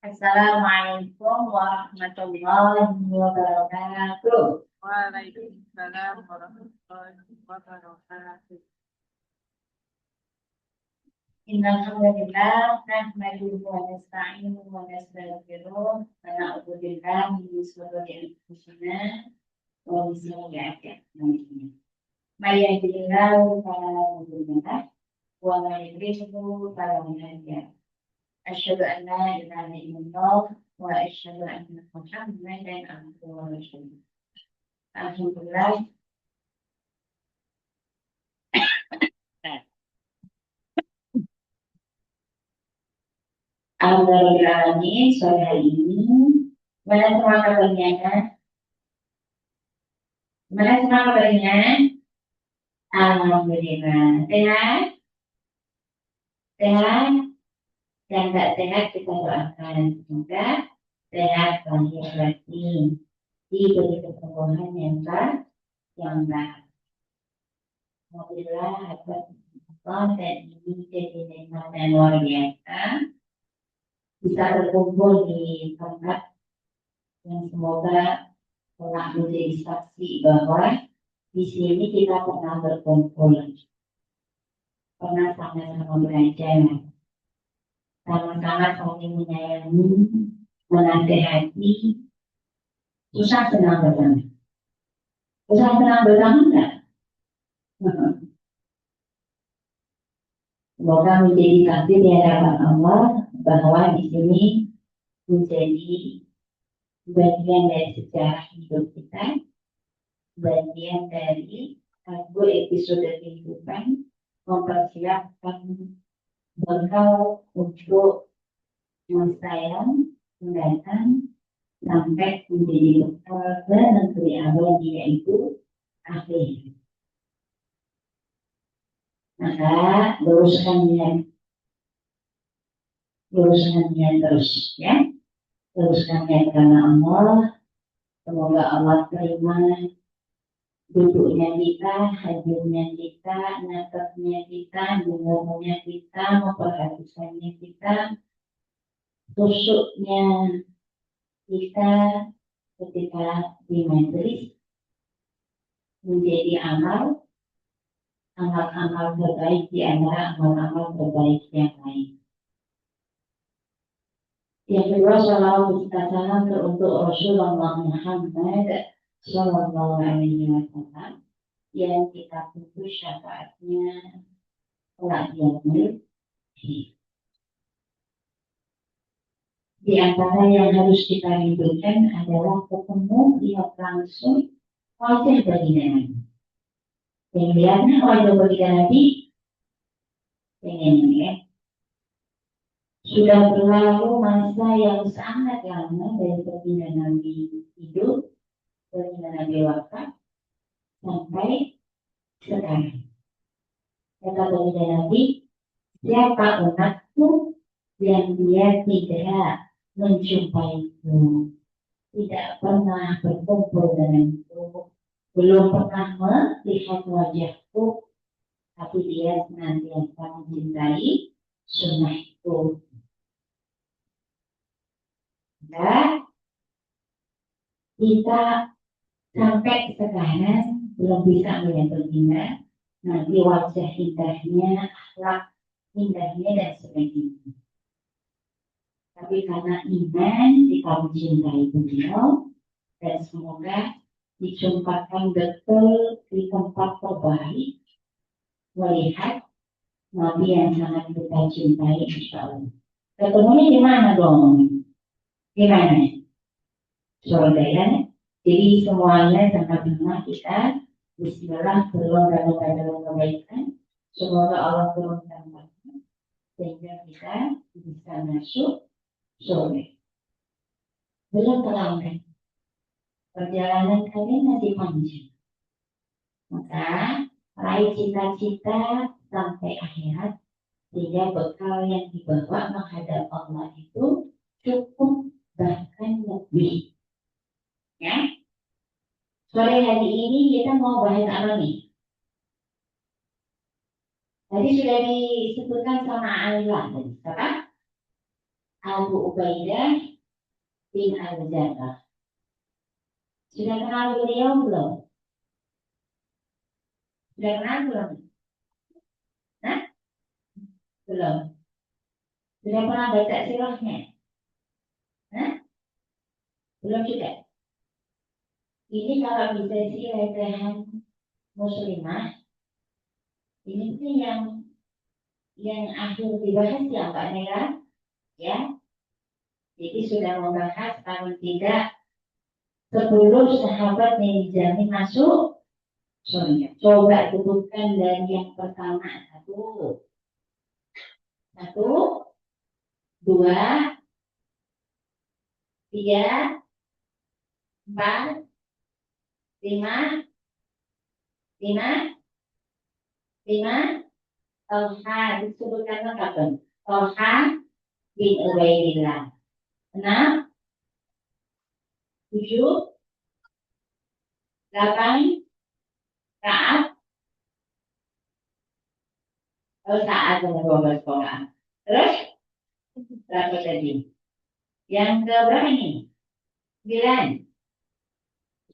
Assalamualaikum warahmatullahi wabarakatuh. Waalaikumsalam warahmatullahi wabarakatuh. Innalhamdulillah nahmaduhu wa nasta'inuhu wa nastaghfiruh wa na'udzu billahi min shururi anfusina wa min sayyiati a'malina. May yahdihillahu fala mudilla lahu wa may yudlil fala hadiya lahu. Asyhadu an la ilaha illallah wa asyhadu anna Muhammadan abduhu wa rasuluh. Alhamdulillah. Alhamdulillah, sore hari ini mana semua kabarnya? Mana semua kabarnya? Alhamdulillah, sehat, sehat, dan tak sehat kita doakan semoga sehat lahir batin, diberi kesembuhan yang baik. Alhamdulillah, atas Allah dan ini jadi nikmat yang luar biasa bisa berkumpul di tempat yang semoga telah menjadi saksi bahwa di sini kita pernah berkumpul, pernah sama-sama belajar, sama-sama saling menyayangi, menasehati, susah senang bersama. Susah senang bersama enggak? Semoga menjadi saksi di hadapan Allah bahwa di sini menjadi bagian dari sejarah hidup kita, bagian dari satu episode kehidupan mempersiapkan bekal untuk masa yang mendatang sampai menjadi bekal ke negeri abadi yaitu akhir. Maka luruskan niat terus ya, luruskan niat karena Allah. Semoga Allah terima duduknya kita, hadirnya kita, natapnya kita, dengarnya kita, memperhatikannya kita, khusyuknya kita ketika di majelis menjadi amal terbaik di antara amal-amal terbaik yang lain. Yang kedua, salawat kita salam untuk Rasulullah Muhammad Sallallahu Alaihi Wasallam yang kita tunggu syafaatnya kelak yaumil akhir. Di antara yang harus kita rindukan adalah ketemu lihat langsung wajah baginda Nabi. Yang lihatnya wajah baginda Nabi pengen ya. Sudah berlalu masa yang sangat lama dari baginda Nabi hidup, baginda Nabi wafat sampai sekarang. Kata baginda Nabi, siapa umatku yang dia tidak menjumpaiku, tidak pernah berkumpul denganku, belum pernah melihat wajahku, tapi dia senantiasa mencintai sunnahku. Dan kita sampai sekarang belum bisa melihat baginda Nabi, wajah indahnya, akhlak indahnya dan sebagainya. Tapi karena iman kita mencintai beliau dan semoga dijumpakan betul di tempat terbaik melihat Nabi yang sangat kita cintai, insya Allah. Ketemunya di mana dong? Di mana? Surga ya. Jadi semuanya sama-sama kita Bismillah dalam kebaikan. Semoga Allah turunkan rahmat sehingga kita bisa masuk surga. Belum terlambat. Perjalanan kalian masih panjang. Maka raih cita-cita sampai akhirat sehingga bekal yang dibawa menghadap Allah itu cukup bahkan lebih. Ya. Sore hari ini kita mau bahas apa nih? Tadi sudah disebutkan sama Alila, apa? Abu Ubaidah bin Al-Jarrah. Sudah kenal beliau belum? Sudah kenal belum? Nah, belum. Sudah pernah baca sirahnya? Nah, belum juga. Ini kalau bisa sih recehan muslimah, ini tuh yang akhir dibahas ya Mbak Nera, ya. Jadi sudah membahas paling tidak 10 sahabat yang dijamin masuk surga. Coba sebutkan dari yang pertama satu, dua, tiga, empat, lima, lima, lima. Talha disebutkan lengkap. Talha bin Ubaidillah. 6, 7, 8, Sa'ad. Sa'ad dengan 12 orang. Terus berapa tadi? Yang ke berapa ini? 9.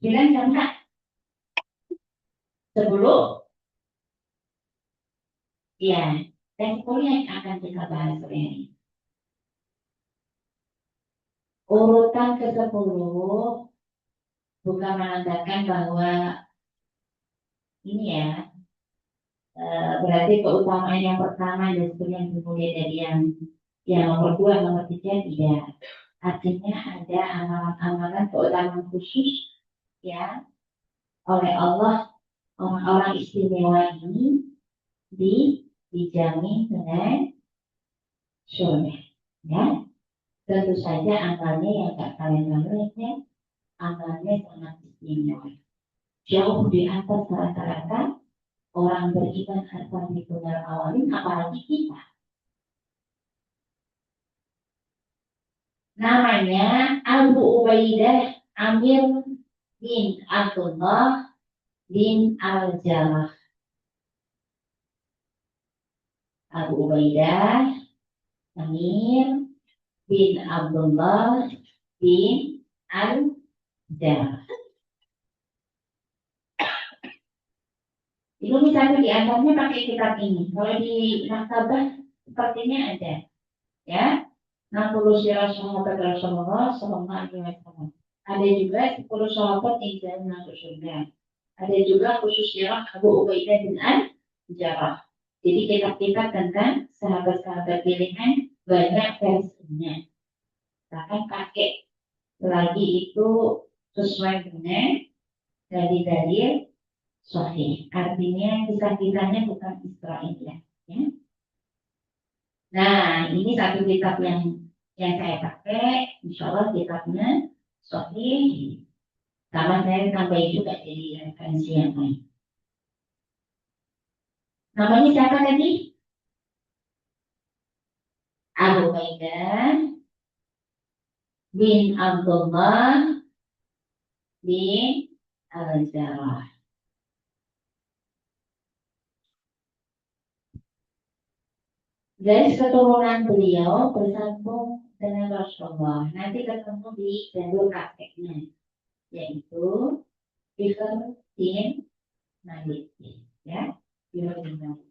9 sama 10. Ya, dan 10 yang akan kita bahas hari ini. Urutan ke-10 bukan menandakan bahwa ini ya, berarti keutamaan yang pertama dan yang dimulai dari yang nomor 2, nomor 3 tidak. Artinya ada amalan-amalan keutamaan khusus ya oleh Allah, orang-orang istimewa ini dijamin dengan surga. Ya, tentu saja amalnya yang tak kalian amalnya sangat istimewa. Jauh di atas rata-rata orang beriman asal di dunia awalin, apalagi kita. Namanya Abu Ubaidah Amir bin Abdullah bin Al-Jarrah. Abu Ubaidah Amir bin Abdullah bin Al-Jarrah. Itu misalnya di antaranya pakai kitab ini. Kalau di maktabah sepertinya ada, ya. 60 sirah sahabat Rasulullah Sallallahu Alaihi Wasallam. Ada juga 10 sahabat yang jalan masuk surga. Ada juga khusus sirah Abu Ubaidah bin Al-Jarrah. Jadi kitab-kitab tentang sahabat-sahabat pilihan banyak versinya. Bahkan pakai lagi itu sesuai dengan dalil-dalil sahih. Artinya kisah-kisahnya bukan Israel ya. Nah, ini satu kitab yang saya pakai, insya Allah kitabnya sahih. Sama saya tambahin juga jadi referensi yang lain. Namanya siapa tadi? Abu Ubaidah bin Abdullah bin Al-Jarrah. Dari keturunan beliau bersambung dengan Rasulullah. Nanti ketemu di jalur kakeknya, yaitu Bikr bin Malik, ya, Bikr bin Malik.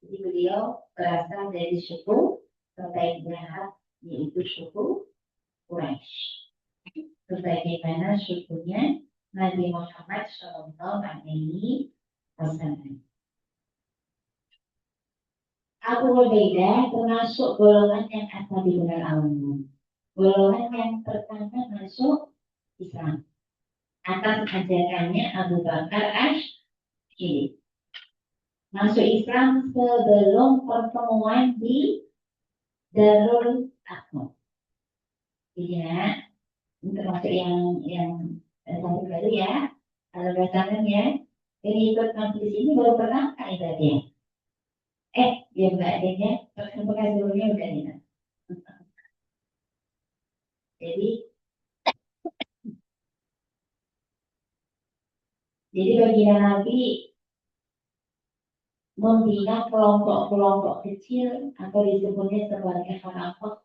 Jadi beliau berasal dari suku terbaik jahat, yaitu suku Quraisy. Sebagaimana sukunya Nabi Muhammad Shallallahu Alaihi Wasallam. Abu Ubaidah termasuk golongan yang asal di bulan awal. Golongan yang pertama masuk Islam atas ajarannya Abu Bakar Ash-Shiri. Masuk Islam sebelum pertemuan di Darul Aqsa. Ya, ini termasuk yang satu baru ya. Kalau berdasarkan ya, ini ikut majelis ini baru pernah kali tadi ya. Ya enggak adanya, bekas sebelumnya udah ya. Jadi bagian Nabi membina kelompok-kelompok kecil atau disebutnya sebagai khalafah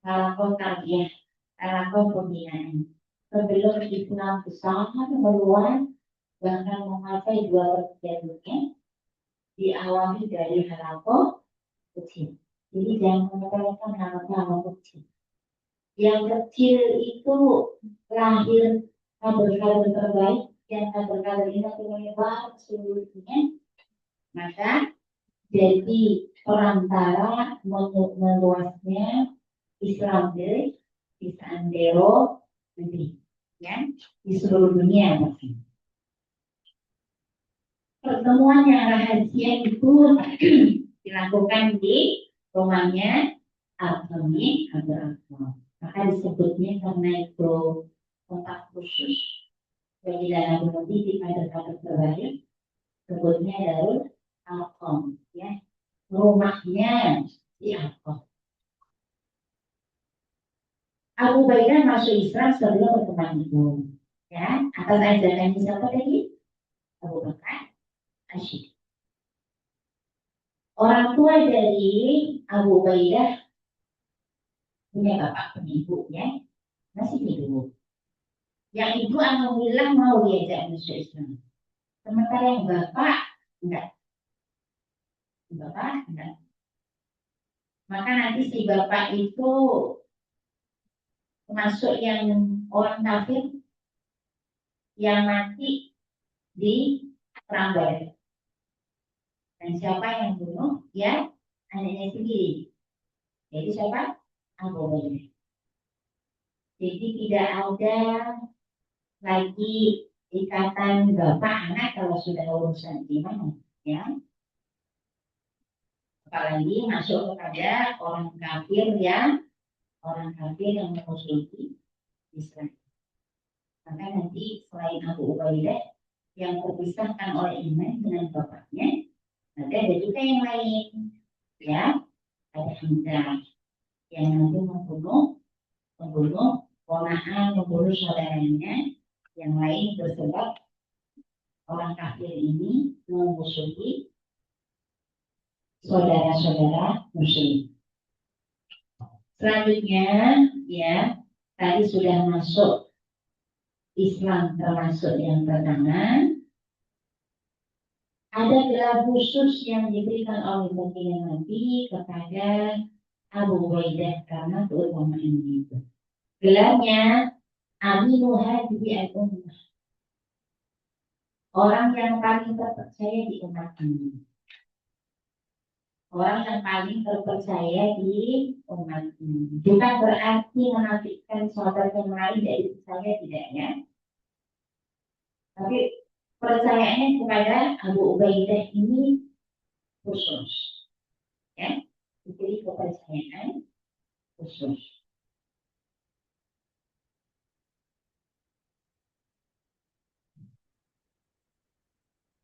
halaqah tarbiyah, halaqah pembinaan. Sebelum Islam besar meluas bahkan mencapai 2/3 dunia, diawali dari halaqah kecil. Jadi jangan menyepelekan halaqah kecil. Yang kecil itu lahir kader-kader terbaik, yang kader-kader ini menyebar seluruh dunia, maka jadi perantara meluasnya Islam di seantero negeri, ya, di seluruh dunia. Pertemuan yang rahasia itu dilakukan di rumahnya Al-Kami Abdul. Maka disebutnya karena itu tempat khusus bagi dalam mendidik kader-kader terbaik, sebutnya Darul Al-Qam, ya, rumahnya di Al-Qam. Abu Ubaidah masuk Islam sebelum berteman itu, ya, atas ajaran siapa tadi? Abu Bakar Asyid. Orang tua dari Abu Ubaidah punya bapak punya ibu, ya, masih hidup. Yang ibu alhamdulillah mau diajak masuk Islam. Sementara yang bapak enggak. Bapak enggak. Maka nanti si bapak itu termasuk yang orang kafir yang mati di perang Badar. Dan siapa yang bunuh? Ya, anaknya sendiri. Jadi siapa? Abu Bakar. Jadi tidak ada lagi ikatan bapak anak kalau sudah urusan iman, ya. Apalagi masuk kepada orang kafir yang memusuhi Islam. Maka nanti selain Abu Ubaidah yang terpisahkan oleh iman dengan bapaknya, nanti ada juga yang lain, ya, ada Hamzah yang nanti membunuh ponakan, membunuh saudaranya, yang lain bersebab orang kafir ini memusuhi saudara-saudara muslim. Selanjutnya, ya, tadi sudah masuk Islam termasuk yang pertama. Ada gelar khusus yang diberikan oleh baginda Nabi kepada Abu Ubaidah karena keutamaan itu. Gelarnya Aminu Hadhihi al-Ummah, orang yang paling terpercaya di umat ini. Orang yang paling terpercaya di umat ini. Bukan berarti menafikan sahabat yang lain dari percaya, tidak, ya. Tapi percayaannya kepada Abu Ubaidah ini khusus, ya, diberi kepercayaan khusus.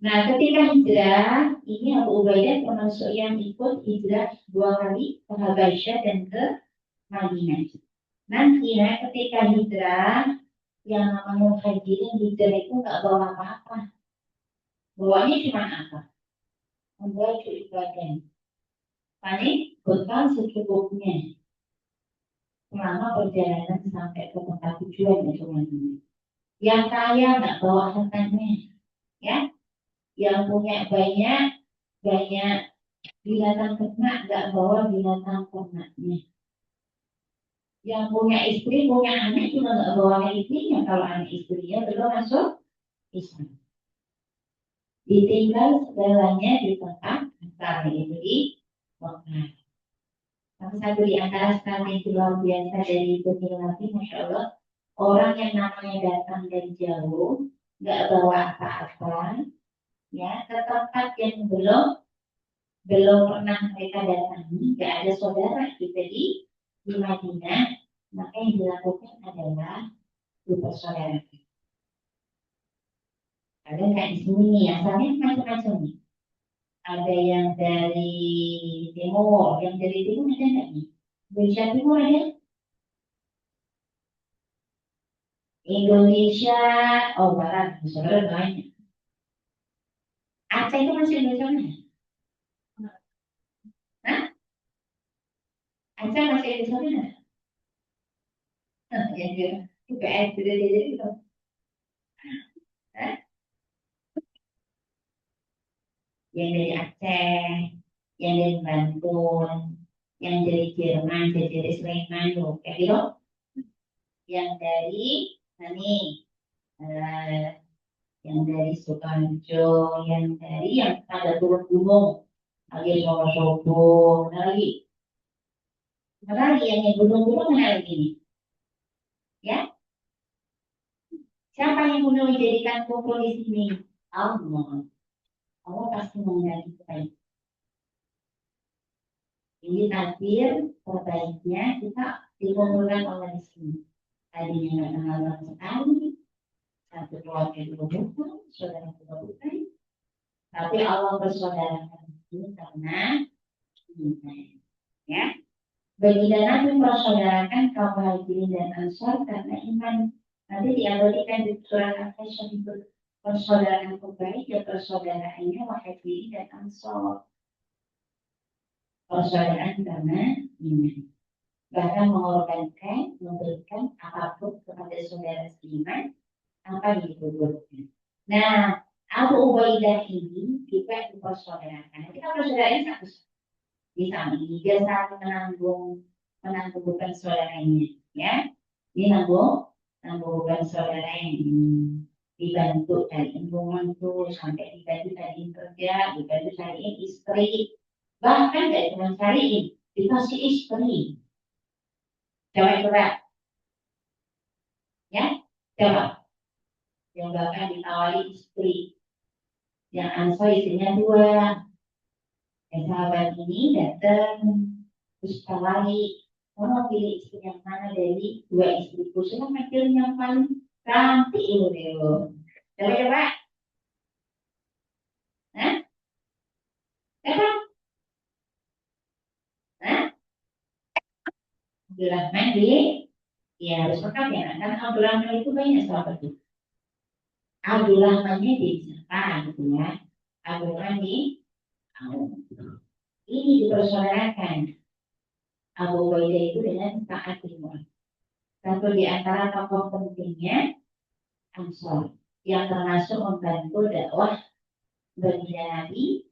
Nah, ketika hijrah, ini Abu Ubaidah termasuk yang ikut hijrah 2 kali, ke Habasyah dan ke Madinah. Nanti ya, ketika hijrah, yang namanya muhajirin hijrah itu nggak bawa apa-apa. Bawanya cuma apa? Membawa ibadah. Paling bekal secukupnya selama perjalanan sampai ke tempat tujuan itu Madinah. Yang kaya nggak bawa hartanya, ya. Yang punya banyak binatang ternak nggak bawa binatang ternaknya. Yang punya istri, punya anak juga nggak bawa istrinya kalau anak istrinya belum masuk Islam. Ditinggal segalanya di tempat asal, itu di Mekah. Salah satu di antara strategi luar biasa dari Bani Nabi, Masya Allah, orang yang namanya datang dari jauh, nggak bawa apa-apa, ya, ke tempat yang belum pernah mereka datangi, nggak ada saudara kita di Madinah, maka yang dilakukan adalah dipersaudarakan. Ada nggak di sini nih, asalnya macam-macam nih. Ada yang dari timur ada nggak nih? Indonesia Timur ada? Indonesia, oh Barat, saudara banyak. Aceh itu masih Indonesia mana? Hah? Aceh masih Indonesia mana? Jadi IPS gitu. Hah? Yang dari Aceh, yang dari Bantul, yang dari Jerman, dari Sleman, loh, kayak gitu. Yang dari ini, eh, yang dari Sukoharjo, yang dari yang pada turun gunung, alias Wonosobo, mana lagi yang gunung-gunung mana lagi nih? Ya, siapa yang mau menjadikan kumpul di sini? Allah. Allah pasti mengganti kita. Ini takdir terbaiknya kita dikumpulkan oleh di sini. Tadinya nggak kenal sama sekali, satu keluarga juga bukan, saudara juga bukan. Tapi Allah bersaudarakan itu karena iman. Ya, bagi dan Nabi mempersaudarakan kaum muhajirin dan ansor karena iman. Nanti diabadikan di surat Al-Hasyr itu persaudaraan terbaik dan persaudaraannya muhajirin dan ansor. Persaudaraan karena iman. Bahkan mengorbankan, memberikan apapun kepada saudara seiman, apa yang dibutuhkan. Nah, Abu Ubaidah ini juga dipersaudarakan. Kita persaudaraan satu di samping dia saling menanggung beban saudaranya, ya. Ini nanggung beban saudara yang dibantu dari lingkungan itu sampai dibantu dari kerja, dibantu cariin istri, bahkan tidak cuma cariin, dikasih istri. Coba, ya, coba. Yang bahkan ditawari istri, yang ansor istrinya dua. Dan sahabat ini datang terus tawari, mau pilih istri yang mana dari dua istriku? Saya pilih yang paling cantik itu deh. Coba, nah, coba, nah, Abdurrahman di, ya harus lengkap ya, karena Abdurrahman itu banyak sahabat itu. Abdurrahmannya di siapa gitu ya? Abdurrahman di, ini dipersaudarakan Abu Ubaidah itu dengan Sa'ad bin Mu'adz. Satu di antara tokoh pentingnya Ansor yang termasuk membantu dakwah baginda Nabi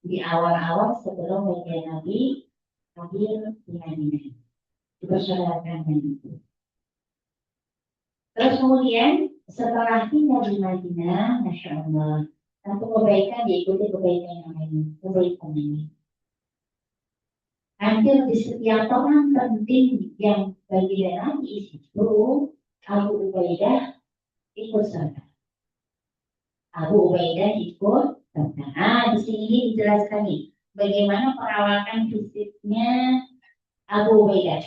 di awal-awal sebelum baginda Nabi hadir di Madinah. Dipersaudarakan itu. Terus kemudian setelah tinggal di Madinah, Masya Allah, satu kebaikan diikuti kebaikan yang lain, kebaikan ini. Hampir di setiap orang penting yang baginda Nabi itu, Abu Ubaidah ikut serta. Abu Ubaidah ikut serta. Nah, di sini dijelaskan nih, bagaimana perawatan fisiknya Abu Ubaidah.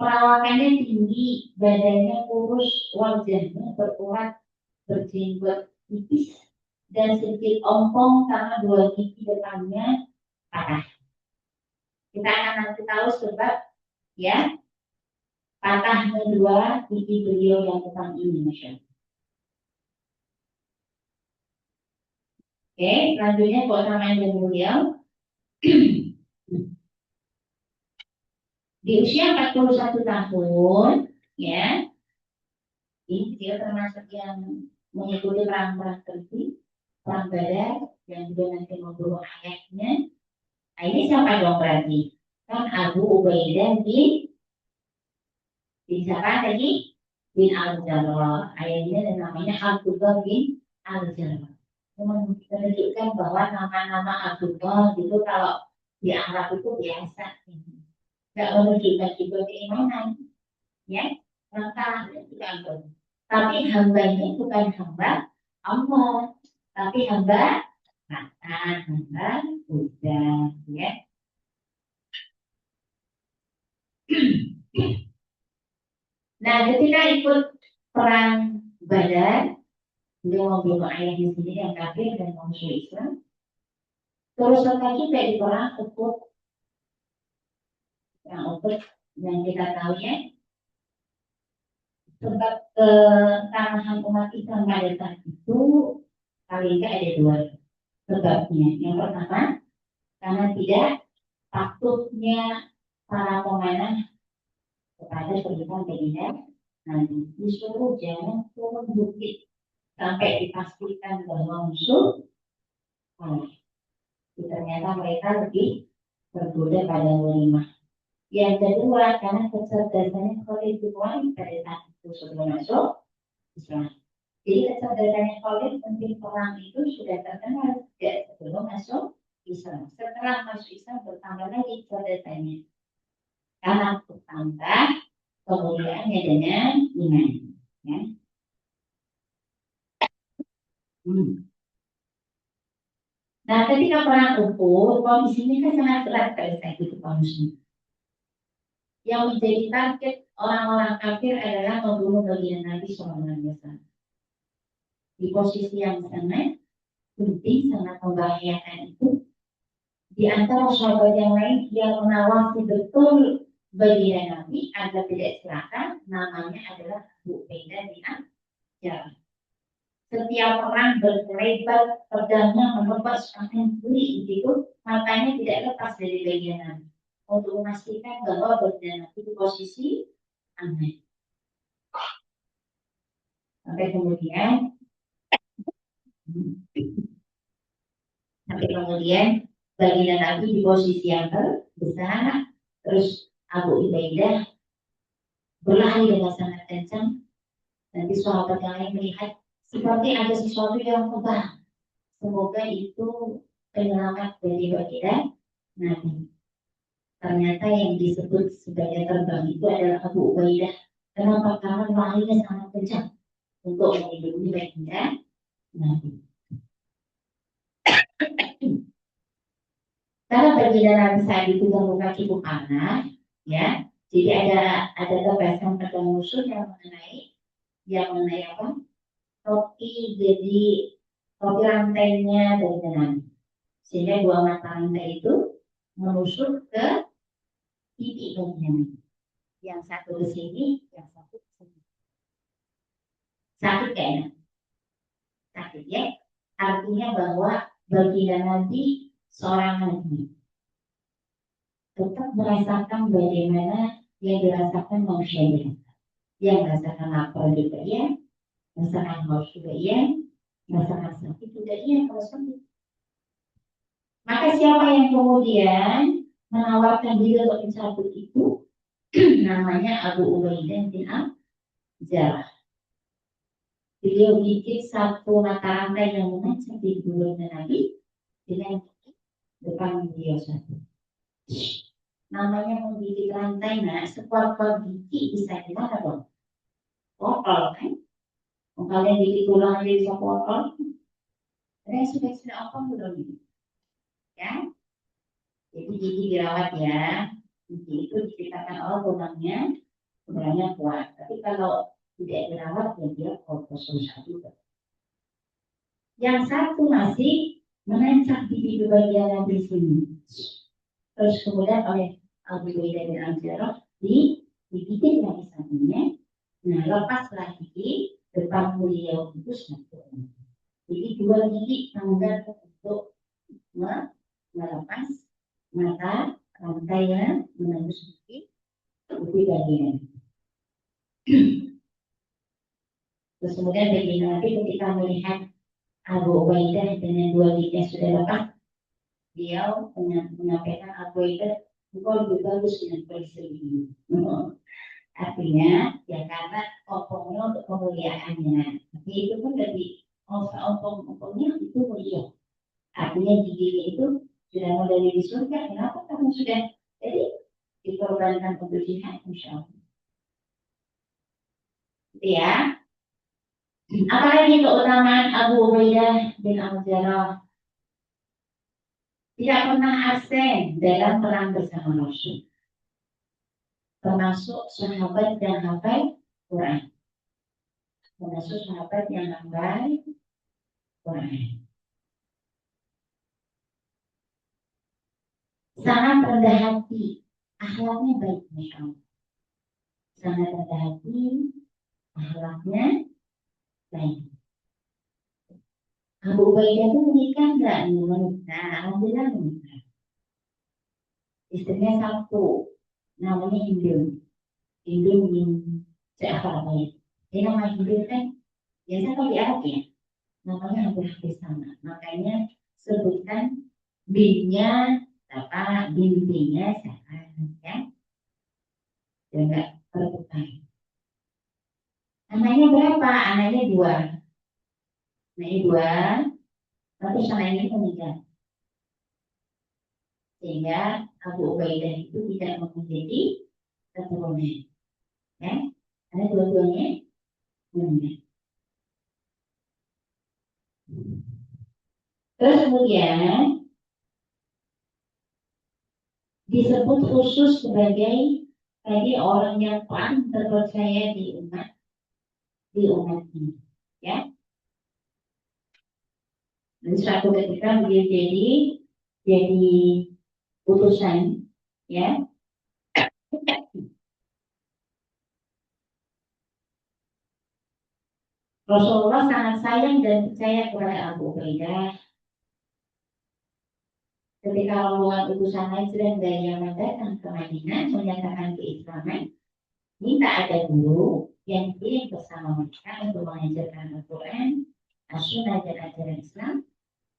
Perawakannya tinggi, badannya kurus, wajahnya berurat, berjenggot tipis, dan sedikit ompong karena dua gigi depannya patah. Kita akan nanti tahu sebab ya patahnya dua gigi beliau yang depan ini, Masya Allah. Oke, selanjutnya keutamaan dari beliau. Di usia 41 tahun, ya, ini dia termasuk yang mengikuti perang-perang terjadi, perang Badar, yang juga nanti membunuh ayahnya. Nah, ini siapa dong berarti? Kan Abu Ubaidah bin siapa tadi? Bin Al-Jarrah. Ayahnya namanya Abdullah bin Al-Jarrah. Menunjukkan bahwa nama-nama Abdullah itu kalau di Arab itu biasa. Tidak menunjukkan juga keimanan. Ya, lengkap itu. Tapi hambanya bukan hamba Allah, tapi hamba hamba udah, ya. Nah, ketika ikut perang Badar, beliau membunuh ayahnya sendiri yang kafir dan musuh Islam. Terus serta juga di perang Uhud, yang Uhud yang kita tahu ya, sebab kekalahan umat Islam pada saat itu paling tidak ada dua sebabnya. Yang pertama, karena tidak takutnya para pemanah kepada perintah Baginda Nabi. Disuruh jangan turun bukit sampai dipastikan bahwa musuh kalah. Ternyata mereka lebih tergoda pada Walimah. Yang kedua, karena kecerdasannya Khalid bin Walid pada saat itu sebelum masuk Islam. Jadi kecerdasannya Khalid penting perang itu sudah terkenal sejak sebelum masuk Islam. Setelah masuk Islam bertambah lagi kecerdasannya. Karena bertambah kemuliaannya dengan iman. Ya. Nah, ketika perang Uhud, kondisinya kan sangat berat pada saat itu kondisinya. Yang menjadi target orang-orang kafir adalah membunuh bagian Nabi SAW. Di posisi yang sangat penting, sangat membahayakan itu, di antara sahabat yang lain yang mengawasi betul bagian Nabi agar tidak celaka, namanya adalah Abu Ubaidah bin Jarrah. Setiap orang berkelebat pedangnya menebas akan kiri itu, matanya tidak lepas dari bagian Nabi untuk memastikan bahwa bagian Nabi di posisi aman. Sampai kemudian baginda Nabi di posisi yang terbesar, terus Abu Ubaidah berlari dengan sangat kencang. Nanti sahabat yang lain melihat seperti ada sesuatu yang terbang. Semoga itu penyelamat dari baginda Nabi. Ternyata yang disebut sebagai terbang itu adalah Abu Ubaidah. Kenapa? Karena larinya sangat kencang untuk melindungi baginda Nabi. Karena baginda Nabi saat itu terluka cukup parah, ya. Jadi ada tebasan pada musuh yang mengenai apa? Topi, jadi topi rantainya dari Nabi. Sehingga dua mata rantai itu menusuk ke pipi baginda Nabi. Yang satu ke sini, yang satu ke sini. Sakit kayaknya. Sakit ya. Artinya bahwa baginda Nabi seorang nabi tetap merasakan bagaimana yang dirasakan manusia biasa. Yang merasakan lapar juga iya, merasakan haus juga iya, merasakan sakit juga iya kalau sakit. Maka siapa yang kemudian menawarkan diri untuk mencabut itu namanya Abu Ubaidah bin Jarrah. Beliau bikin satu mata rantai yang menancap di bulunya Nabi dengan depan beliau satu. Namanya menggigit rantai, nah sekuat-kuat gigi bisa gimana dong? Potol kan? Kalian gigit tulang aja bisa potol. Ada yang sudah apa belum ini? Ya, jadi gigi dirawat ya. Gigi itu diceritakan Allah tulangnya kuat. Tapi kalau tidak dirawat ya dia kotor susah juga. Yang satu masih menancap di bagian yang di sini. Terus kemudian oleh Abu Ubaidah bin Jarrah digigit lagi satunya. Nah, lepaslah gigi depan beliau itu satu. Jadi dua gigi tanggal untuk melepas mata rantainya menembus gigi bagian. Terus kemudian bagian Nabi ketika melihat Abu Ubaidah dengan dua gigi yang sudah lepas, beliau menyampaikan Abu Ubaidah, engkau lebih bagus dengan kondisi ini. Artinya ya karena opongnya untuk kemuliaannya. Tapi itu pun lebih opongnya itu mulia. Artinya gigi itu sudah mau dari di surga. Kenapa kamu sudah jadi dikorbankan untuk jihad, insya Allah. Ya. Apalagi keutamaan Abu Ubaidah bin Jarrah, tidak pernah absen dalam perang bersama Rasul, termasuk sahabat yang hafal Quran, termasuk sahabat yang hafal Quran. Sangat rendah hati, akhlaknya baik, masya Allah. Sangat rendah hati, akhlaknya baik. Abu Ubaidah itu menikah enggak? Menikah, alhamdulillah menikah. Istrinya satu, namanya Hindu. Hindun apa namanya? Ini nama Hindun kan biasanya kalau di Arab ya, namanya hampir sama. Makanya sebutkan binnya apa, bintinya siapa, ya? Dan nggak terbukai. Anaknya berapa? Anaknya dua. Anaknya dua, tapi sama ini meninggal. Sehingga Abu Ubaidah itu tidak menjadi keturunan. Ya, karena dua-duanya meninggal. Terus kemudian disebut khusus sebagai tadi orang yang paling terpercaya di umat ini, ya. Dan suatu ketika dia jadi utusan, ya. Rasulullah sangat sayang dan percaya kepada Abu Ubaidah. Ketika rombongan utusan lain sedang dari Yaman datang ke Madinah menyatakan keislaman, minta ada guru yang dikirim bersama mereka untuk mengajarkan Al-Quran, As-Sunnah dan ajaran Islam.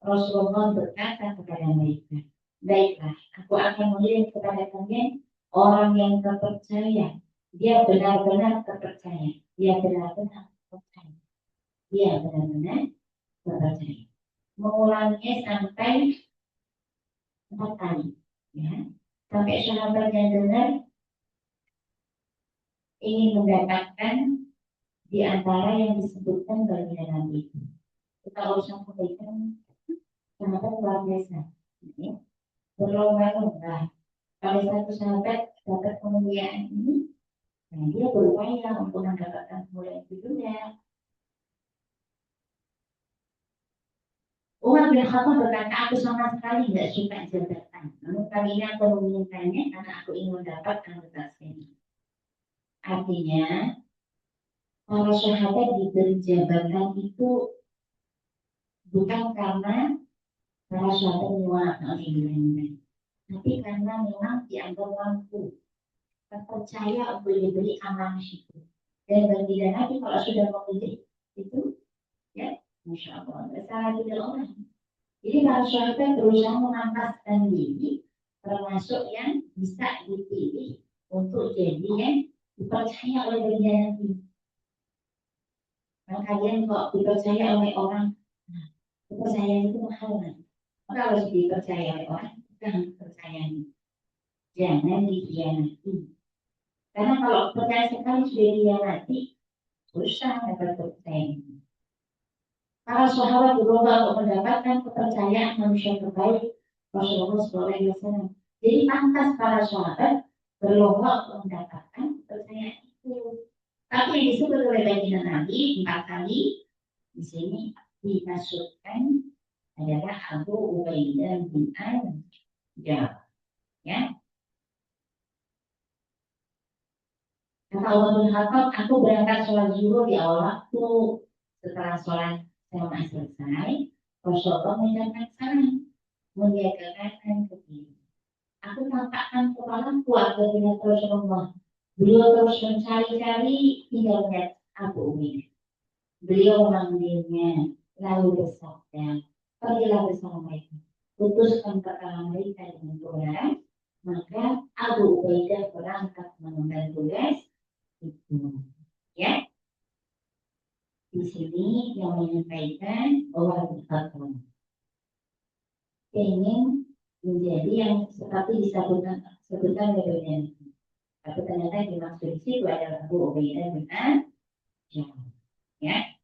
Rasulullah berkata kepada mereka, baiklah, aku akan mengirim kepada kalian orang yang terpercaya. Dia benar-benar terpercaya. Dia benar-benar terpercaya. Dia benar-benar terpercaya. Mengulanginya sampai 4 kali. Ya. Sampai sahabat yang dengar ingin mendapatkan di antara yang disebutkan bagian Nabi itu. Kita harus sampaikan sahabat luar biasa. Ya. Berlomba-lomba. Kalau satu sahabat dapat kemuliaan ini, nah dia berupaya untuk mendapatkan kemuliaan itu juga. Umar bin Khattab berkata, aku sama sekali tidak suka jabatan. Namun kali ini aku menginginkannya karena aku ingin mendapat anggota sini. Artinya, para sahabat diberi jabatan itu bukan karena para sahabat menyuarakan ilmu, tapi karena memang dianggap mampu, terpercaya untuk diberi amanah itu. Dan bagi Nabi kalau sudah memilih itu, ya, Masya Allah, salah tidak orang. Jadi para sahabat berusaha memantaskan diri, termasuk yang bisa dipilih untuk jadi yang dipercaya oleh bagi Nabi. Nah, kalian kok dipercaya oleh orang, nah, kepercayaan itu mahal kan? Maka harus dipercaya oleh orang, jangan percaya, jangan dikhianati. Karena kalau percaya sekali sudah dikhianati, susah dapat kepercayaan. Para sahabat berlomba untuk mendapatkan kepercayaan manusia terbaik Rasulullah SAW. Jadi pantas para sahabat berlomba untuk mendapatkan kepercayaan itu. Tapi yang disebut oleh baginda Nabi 4 kali di sini dimasukkan adalah Abu Ubaidah bin Al-Jarrah. Ya. Kata Umar bin Khattab, aku berangkat sholat zuhur di awal waktu. Setelah sholat jamaah selesai, Rasulullah mengucapkan salam, menjaga ke kiri. Aku tampakkan kepala kuat kepada Rasulullah. Beliau terus mencari-cari hingga melihat Abu Ubaidah. Beliau memanggilnya, lalu bersabda, pergilah bersama mereka. Putuskan perkara mereka dengan kebenaran, maka Abu Ubaidah berangkat mengemban tugas itu. Ya, di sini yang menyampaikan bahwa Al-Fatihah ingin menjadi yang seperti disebutkan oleh tapi ternyata dimaksud di situ adalah Abu Ubaidah bin Al-Jarrah. Ya.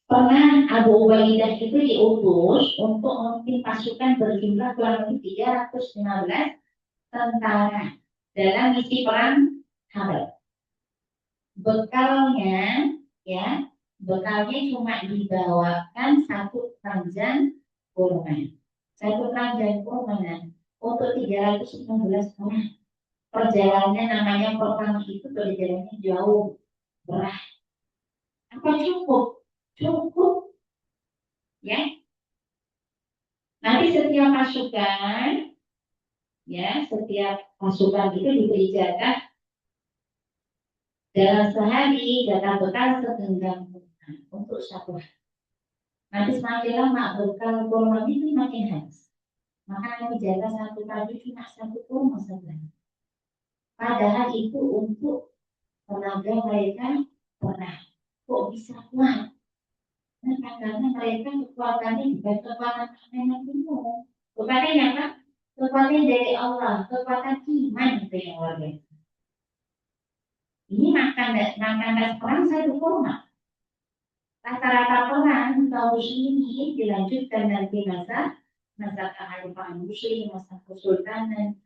Pernah Abu Ubaidah itu diutus untuk memimpin pasukan berjumlah kurang lebih 315 tentara dalam misi perang Khabar. Bekalnya, ya, bekalnya cuma dibawakan 1 keranjang kurma. 1 keranjang kurma untuk 316 orang. Perjalanannya namanya perang itu perjalanannya jauh, berat. Apa cukup? Cukup, ya. Nanti setiap pasukan Ya, setiap pasukan itu diberi jatah dalam sehari jatah bekal segenggam kurma untuk satu hari. Nanti semakin lama bekal kurma itu makin habis. Maka nanti jatah satu pagi cuma satu kurma saja. Padahal itu untuk tenaga mereka pernah. Kok bisa kuat? Nah, karena mereka kekuatannya bukan kekuatan yang penuh. Kekuatannya apa? Kekuatan dari Allah, kekuatan iman itu yang luar biasa. Ini makan perang satu kurma. Rata-rata perang tahun ini dilanjutkan nanti masa kehalifan muslim, masa kesultanan.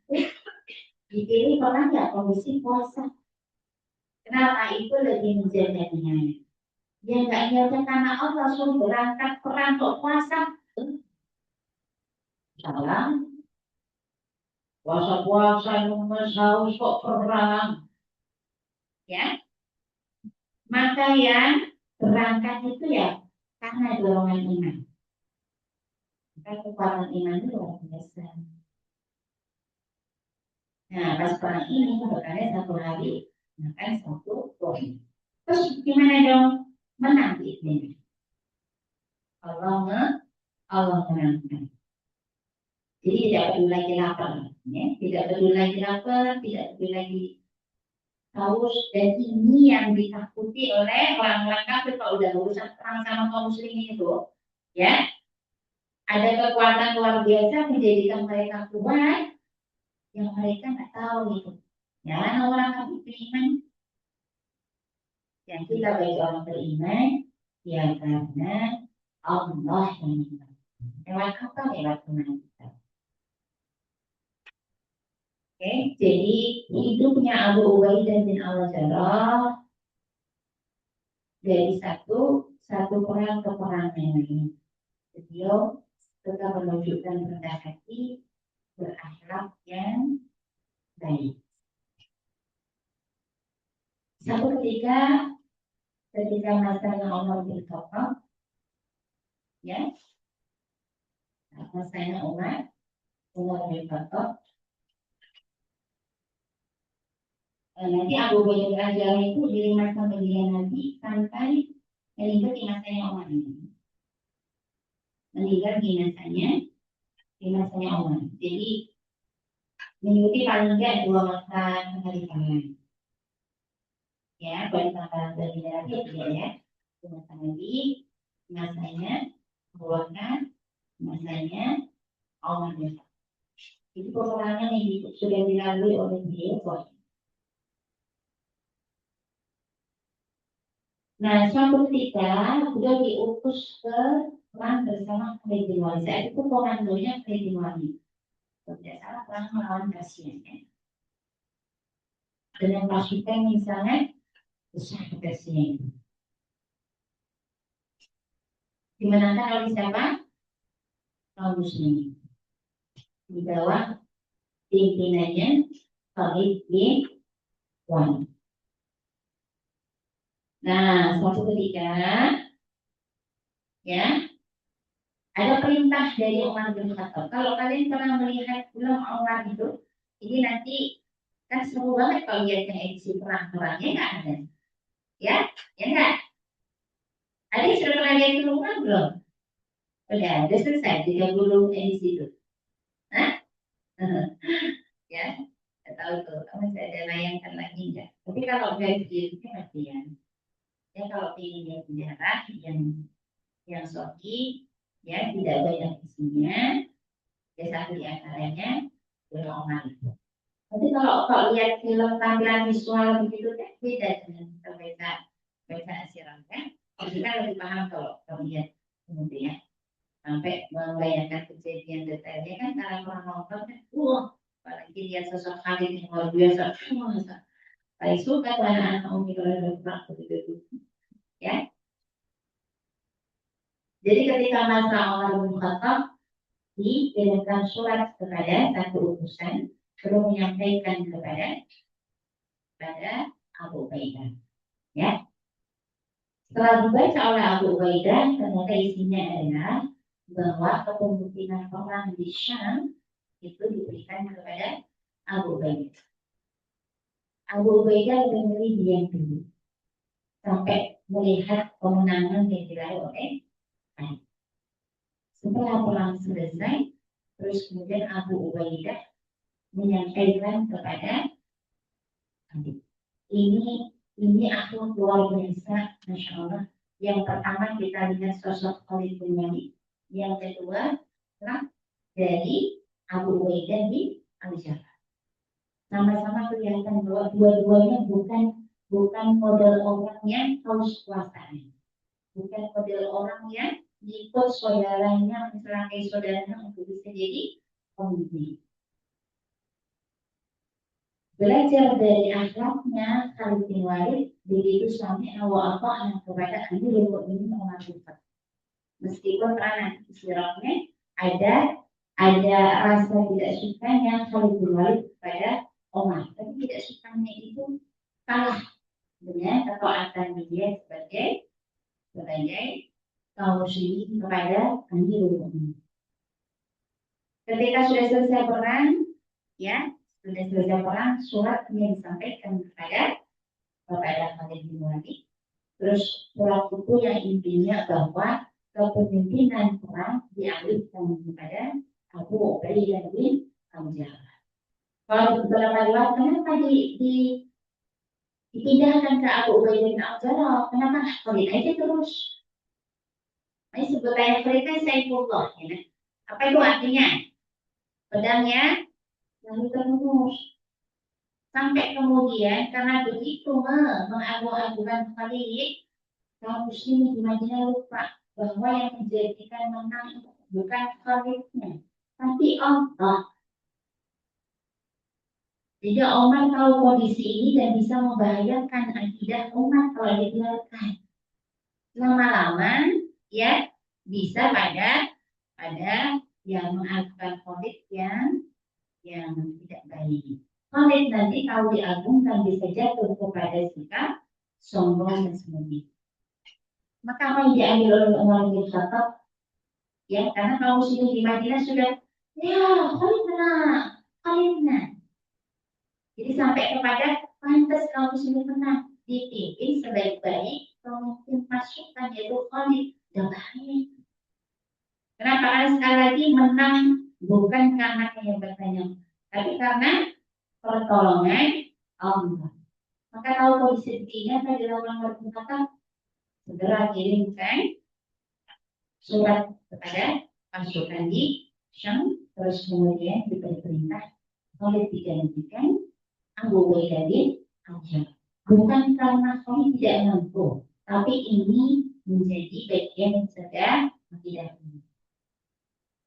Dipilih perang ya kondisi puasa. Kenapa itu lebih menjaga nyaman? Ya nggak nyata karena Allah suruh berangkat perang kok puasa. Salah. Puasa-puasa yang haus kok perang. Ya, maka yang berangkat itu ya karena dorongan iman. Maka kekuatan iman itu luar biasa. Nah, pas perang ini bekalnya satu hari makan satu poin. Terus gimana dong? Menang ini. Allah menangkan. Jadi tidak perlu lagi lapar, ya. Tidak perlu lagi lapar, tidak perlu lagi haus. Dan ini yang ditakuti oleh orang-orang kafir kalau udah urusan perang sama kaum muslimin itu, ya. Ada kekuatan luar biasa menjadikan mereka kuat yang mereka nggak tahu itu. Ya, orang kafir beriman, yang kita bagi orang beriman, ya karena Allah yang menang. Lewat apa? Lewat iman kita. Oke, jadi hidupnya Abu Ubaidah bin Al-Jarrah dari satu perang ke perang yang lain. Beliau tetap menunjukkan rendah hati, berakhlak yang baik. Satu ketika masanya Umar bin Khattab, ya, masanya Umar bin Khattab, nanti Abu Bakar Al-Jarrah itu dari masa pendirian Nabi sampai meninggal di masanya Umar ini. Meninggal di masanya Umar. Jadi mengikuti paling tidak 2 masa kekhalifahan. Ya, pada tanggal dari Nabi ya, di masa Nabi, masanya Abu Bakar, masanya Umar bin Khattab. Itu peperangan yang sudah dilalui oleh beliau. Nah, suatu ketika beliau diutus ke perang bersama Khalid bin Walid. Saat itu komandonya Khalid bin Walid. Tidak salah perang melawan Persia. Ya. Dengan pasukan yang sangat besar Persia. Dimenangkan oleh siapa? Kaum muslimin. Di bawah pimpinannya Khalid bin Walid. Nah, suatu ketika ya ada perintah dari Umar bin Khattab. Kalau kalian pernah melihat film Umar itu, ini nanti kan seru banget kalau lihat yang edisi perang-perangnya nggak ada, ya, ya nggak? Ada yang sudah pernah lihat film Umar belum? Udah selesai 30 edisi itu. Hah? Ya, nggak tahu tuh, masih ada layangkan lagi enggak? Tapi kalau versi itu pasti ya. Ya kalau ingin lihat sejarah yang soki, ya tidak banyak isinya. Ya satu di antaranya film Omar. Tapi kalau lihat film tampilan visual begitu kan beda dengan kita baca asiran kan. Kita lebih paham kalau lihat kemudian ya. Sampai membayangkan kejadian detailnya kan karena orang nonton kan, apalagi lihat sosok Khalid yang luar biasa. Paling suka tuh anak-anak Umi kalau ada perang begitu ya. Jadi ketika masa Umar bin Khattab dikirimkan surat kepada satu utusan, perlu menyampaikan kepada Abu Ubaidah. Ya. Setelah dibaca oleh Abu Ubaidah, ternyata isinya adalah bahwa kepemimpinan orang di Syam itu diberikan kepada Abu Ubaidah. Abu Ubaidah lebih diam dulu sampai melihat kemenangan yang diraih oleh Ali. Setelah perang selesai, terus kemudian Abu Ubaidah menyampaikan kepada Ali, ini akhlak luar biasa, masya Allah. Yang pertama kita lihat sosok Khalid bin Walid, yang kedua adalah dari Abu Ubaidah bin Al-Jarrah. Sama-sama kelihatan bahwa dua-duanya bukan model orang yang haus kuasanya, bukan model orang yang ikut saudaranya, mencelakai saudaranya untuk bisa jadi pemimpin. Belajar dari akhlaknya Khalid bin Walid, begitu sampai awal anak kepada Amirul Mukminin Umar bin Khattab. Meskipun pernah istilahnya ada rasa tidak sukanya Khalid bin Walid kepada Umar, tapi tidak sukanya itu kalah dengan ketaatan dia sebagai kaum muslimin kepada Amirul Mukminin. Ketika sudah selesai perang, ya sudah selesai perang, surat yang disampaikan kepada Khalid bin Walid. Terus surat itu yang intinya bahwa kepemimpinan perang dialihkan kepada Abu Ubaidah bin Al-Jarrah. Kalau beberapa riwayat, kenapa dipindahkan ke Abu Ubaidah bin Al-Jarrah? Kenapa Khalid aja terus? Ini sebutannya Khalid kan Saifullah, ya. Apa itu artinya? Pedangnya lalu terus. Sampai kemudian karena begitu mengagung-agungkan Khalid, kaum muslimin di Madinah lupa bahwa yang menjadikan menang bukan Khalidnya, tapi Allah. Jadi Umar tahu kondisi ini dan bisa membahayakan akidah umat kalau dibiarkan. Lama-lama ya bisa pada yang mengagungkan Khalid yang tidak baik. Khalid nanti kalau diagungkan bisa jatuh kepada sikap sombong dan sebagainya. Maka apa yang diambil oleh Umar bin Khattab? Ya, karena kaum muslimin di Madinah sudah, ya Khalid menang. Jadi sampai kepada pantas kaum muslimin menang, dipimpin sebaik-baik pemimpin pasukan yaitu Khalid dan baik. Kenapa? Karena sekali lagi menang bukan karena kehebatannya, tapi karena pertolongan Allah. Maka tahu kondisi begini apa dilakukan oleh Umar, segera kirimkan surat kepada pasukan di Syam, terus kemudian diberi perintah oleh digantikan Abu Ubaidah bin Al-Jarrah. Bukan karena kami tidak mampu, tapi ini menjadi bagian sedang tidak.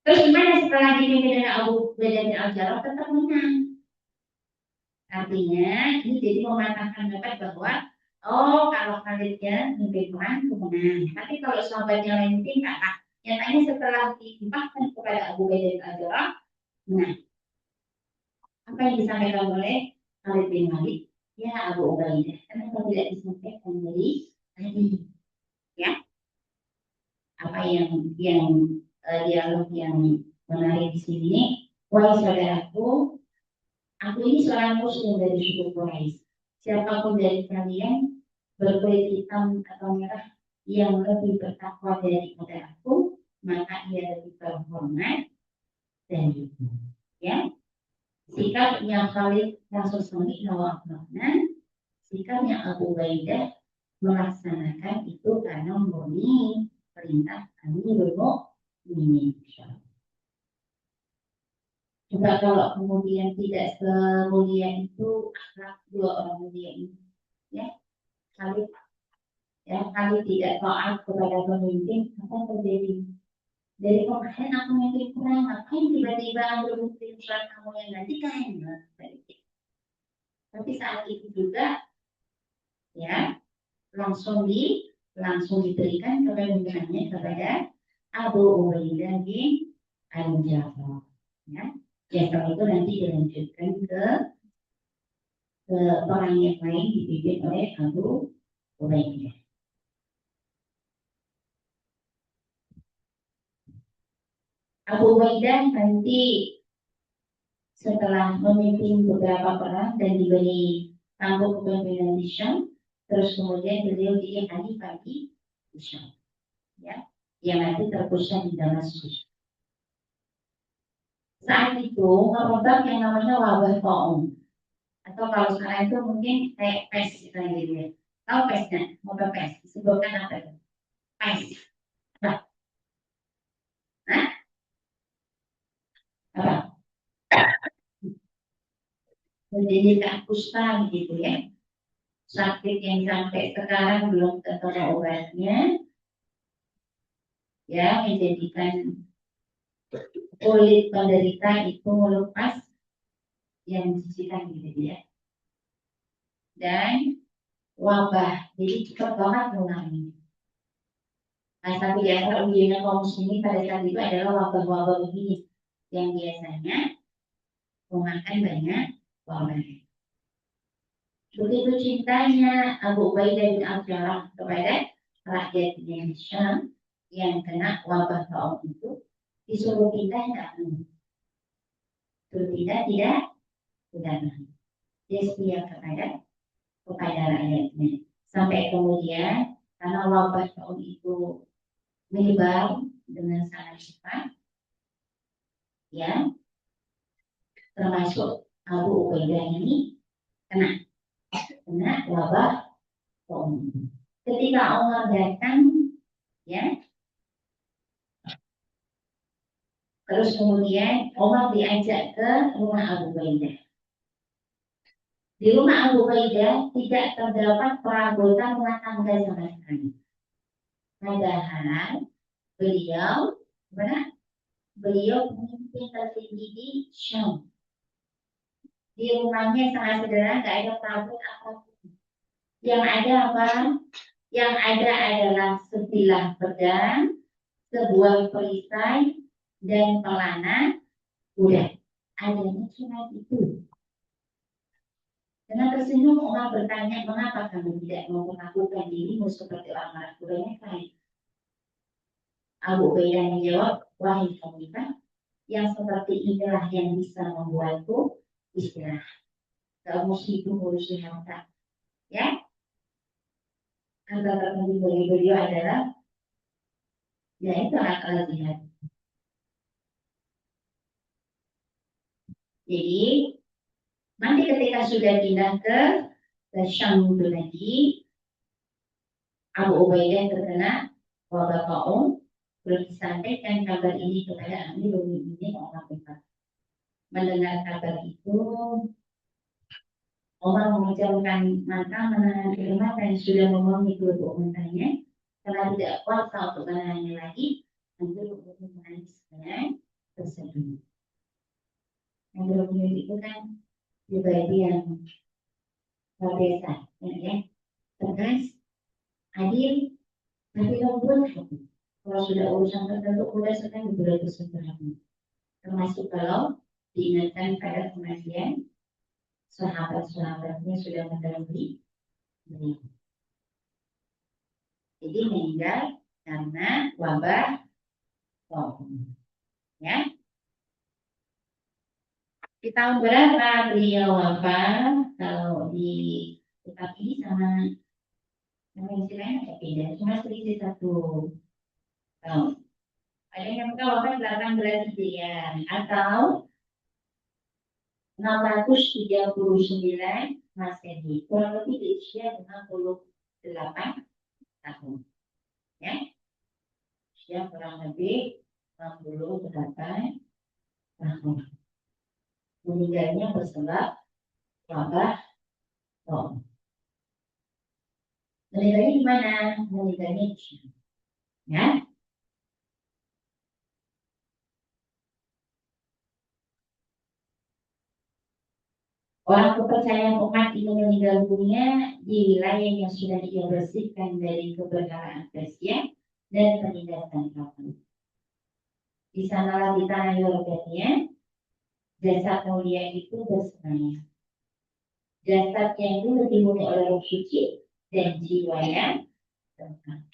Terus gimana setelah dipimpin Abu Ubaidah bin Al-Jarrah tetap menang? Artinya ini jadi mematahkan pendapat bahwa kalau Khalidnya memimpin perang menang, tapi kalau sahabatnya lain mungkin kalah. Nyatanya setelah dilimpahkan kepada Abu Ubaidah bin Al-Jarrah, nah apa yang disampaikan oleh Khalid bin Walid? Ya Abu Ubaidah, kenapa tidak disampaikan dari tadi? Ya, apa yang dialog yang menarik di sini? Wahai saudaraku, aku ini seorang muslim dari suku Quraisy. Siapapun dari kalian berkulit hitam atau merah yang lebih bertakwa daripada aku, maka ia lebih terhormat dariku. Ya, sikapnya Khalid langsung sami'na sikapnya Abu Ubaidah melaksanakan itu karena murni perintah Amirul Mukminin. Juga kalau kemudian tidak semulia itu akhlak dua orang mulia ini, ya Khalid tidak taat kepada pemimpin, apa terjadi? Dari kemarin aku memimpin kurang, ngapain tiba-tiba ambil bukti surat kamu yang gantikan? Tapi saat itu juga, ya langsung diberikan kepemimpinannya kepada Abu Ubaidah bin Al-Jarrah. Ya, setelah itu nanti dilanjutkan ke orang yang lain dipimpin oleh Abu Ubaidah. Abu Ubaidah nanti setelah memimpin beberapa perang dan diberi tampuk kepemimpinan di Syam, terus kemudian beliau diangkat di Syam, ya, yang nanti terpusat di Damaskus. Saat itu merebak yang namanya wabah taun, atau kalau sekarang itu mungkin kayak pes gitu ya. Tahu pesnya? Wabah pes disebutkan apa itu? Pes. Apa? Hah? Apa? Menjadi kusta gitu ya. Sakit yang sampai sekarang belum ketemu obatnya, ya, menjadikan kulit penderita itu melepas yang dicikan gitu ya. Dan wabah, jadi cepat banget mengalami. Nah, satu di antara ujiannya kaum muslimin pada saat itu adalah wabah-wabah begini yang biasanya memakan banyak korban. Begitu cintanya Abu Ubaidah bin Al-Jarrah kepada rakyat Indonesia yang kena wabah kaum itu, disuruh pindah tidak mau. Suruh pindah tidak mau. Dia setia kepada rakyatnya. Sampai kemudian karena wabah kaum itu menyebar dengan sangat cepat, ya, termasuk Abu Ubaidah ini kena wabah kaum. Ketika Umar datang, ya, terus kemudian Umar diajak ke rumah Abu Ubaidah. Di rumah Abu Ubaidah tidak terdapat perabotan rumah tangga sama sekali. Padahal beliau pemimpin tertinggi di Syam. Di rumahnya sangat sederhana, tidak ada perabot apapun. Yang ada apa? Yang ada adalah sebilah pedang, sebuah perisai, dan pelana. Udah, adanya cuma itu. Karena tersenyum Umar bertanya, mengapa kamu tidak mau melakukan dirimu seperti orang kebanyakan? Abu Ubaidah menjawab, wahai khalifah, yang seperti inilah yang bisa membuatku istirahat. Kamu itu ngurusin harta, ya? Harta terpenting bagi beliau adalah, ya, itu akal jihad. Jadi nanti ketika sudah pindah ke Syam itu tadi, Abu Ubaidah terkena wabah kaum, belum disampaikan kabar ini kepada Amirul Mukminin Umar bin Khattab. Mendengar kabar itu, Umar mengucapkan mata menahan kalimat dan sudah memenuhi kedua umatnya. Karena tidak kuasa untuk menahannya lagi, Amirul Mukminin menangis dengan terseduh. Amirul Mukminin itu kan pribadi yang luar biasa, ya, tegas, adil, tapi lembut hati. Kalau sudah urusan tertentu, sudah sedang berat-berat, termasuk kalau diingatkan pada kematian sahabat-sahabatnya sudah mendahului beliau. Jadi meninggal karena wabah COVID. Ya. Di tahun berapa beliau wafat? Kalau di kitab ini sama istilahnya agak beda, cuma selisih 1 tahun. Ada yang wafat 18 Hijriah atau 639 Masehi, kurang lebih di usia 68 tahun. Ya, usia kurang lebih 68 tahun. Meninggalnya bersebab wabah COVID. Meninggalnya di mana? Meninggalnya di Syam. Ya. Orang kepercayaan umat ini meninggal dunia di wilayah yang sudah ia bersihkan dari kebenaran Persia dan penindasan kafir. Di sanalah di tanah Yordania, jasad mulia itu bersemayam. Jasad yang dulu dihuni oleh roh suci dan jiwa yang tenang.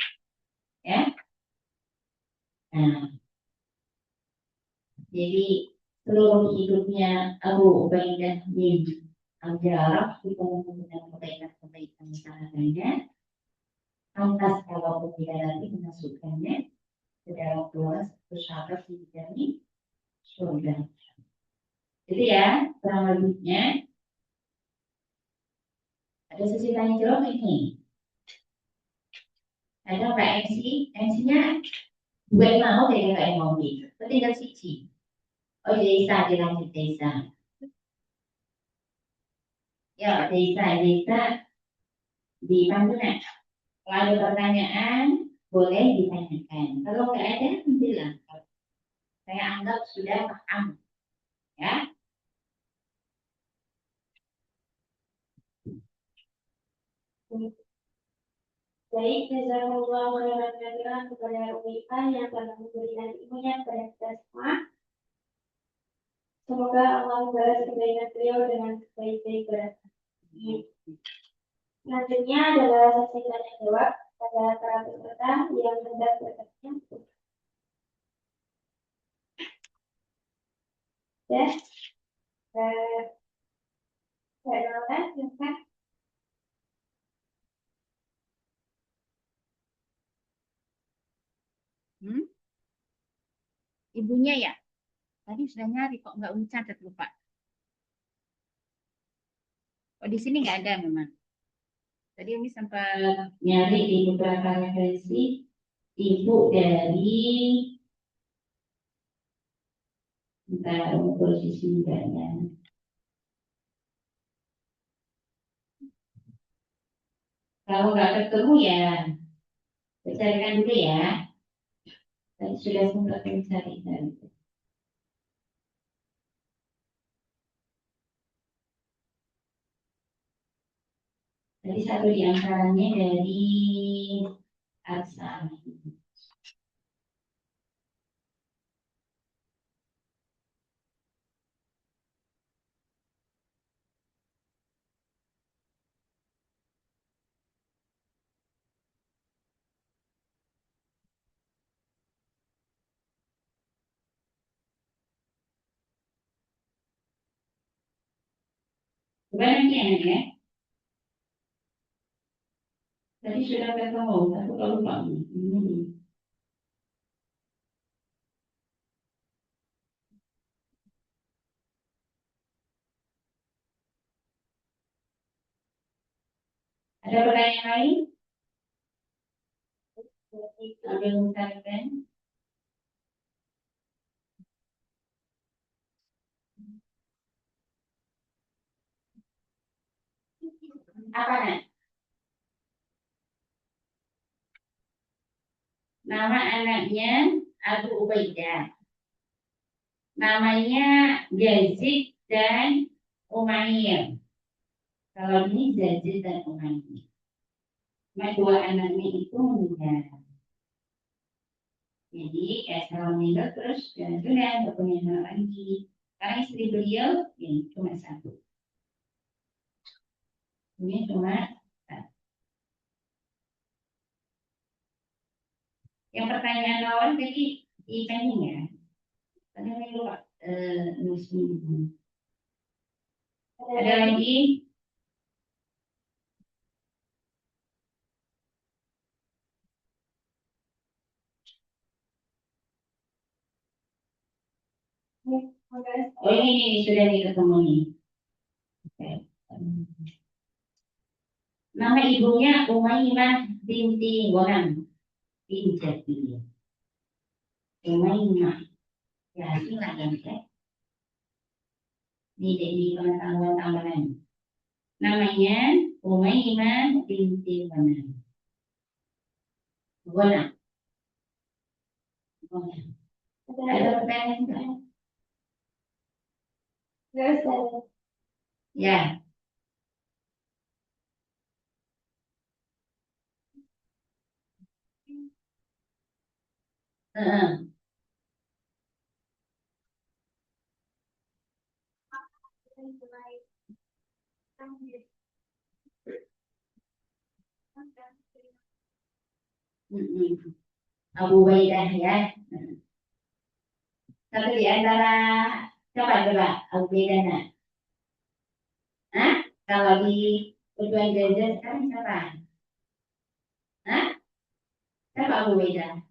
Ya. Nah, jadi seluruh hidupnya Abu Ubaidah bin Al-Jarrah itu dengan kebaikan-kebaikan sahabatnya. Lantas kalau tidak lagi memasukkannya ke dalam kelas sahabat di surga. Jadi ya, kurang lebihnya ada sesi tanya jawab ini. Ada Pak MC, MC-nya gue mau dari Pak mau gitu. Tinggal siji. Oh Desa, dilanjut Desa. Ya Desa di mana? Kalau ada pertanyaan boleh ditanyakan. Kalau nggak ada, bilang. Saya anggap sudah paham, ya. Baik, jazakumullah khairan kepada Umita yang telah memberikan ilmunya kepada kita semua. Semoga Allah membalas kebaikan beliau dengan sebaik-baik balasan. Selanjutnya adalah sesi tanya jawab pada para peserta yang hendak bertanya. Ya, saya Laura, silakan. Ibunya ya? Tadi sudah nyari kok nggak catat lupa. Oh di sini nggak ada memang. Tadi Umi sempat Nyari di beberapa referensi ibu dari entah posisi mudanya. Kalau nggak ketemu ya carikan dulu ya. Tadi sudah sempat mencari tadi. Jadi satu di antaranya dari Arsa. Banyak ya. Tadi sudah ketemu, tapi kalau lupa. Ada pertanyaan lain? Ada yang mengatakan? Apa kan? Nama anaknya Abu Ubaidah. Namanya Yazid dan Umayyah. Kalau ini Yazid dan Umayyah. Nah, dua anaknya itu meninggal. Jadi setelah meninggal terus dan sudah nggak punya anak lagi. Karena istri beliau ini cuma satu. Ini cuma satu. Yang pertanyaan awal tadi di pending ya. Tadi saya lupa muslim. Ada lagi? Oh ini sudah ketemu nih. Oke. Nama ibunya Umayyah binti Ghanam binti Umayyah. Ya, inilah yang saya. Di pengetahuan-pengetahuan. Namanya Umayyah binti Ghanam. Ghanam. Ada pertanyaan enggak? Ya. Heeh. Abu Ubaidah ya. Satu di antara Coba, Abu Bedana. Hah? Kalau di tujuan derajat sekarang siapa? Hah? Siapa Abu Beda?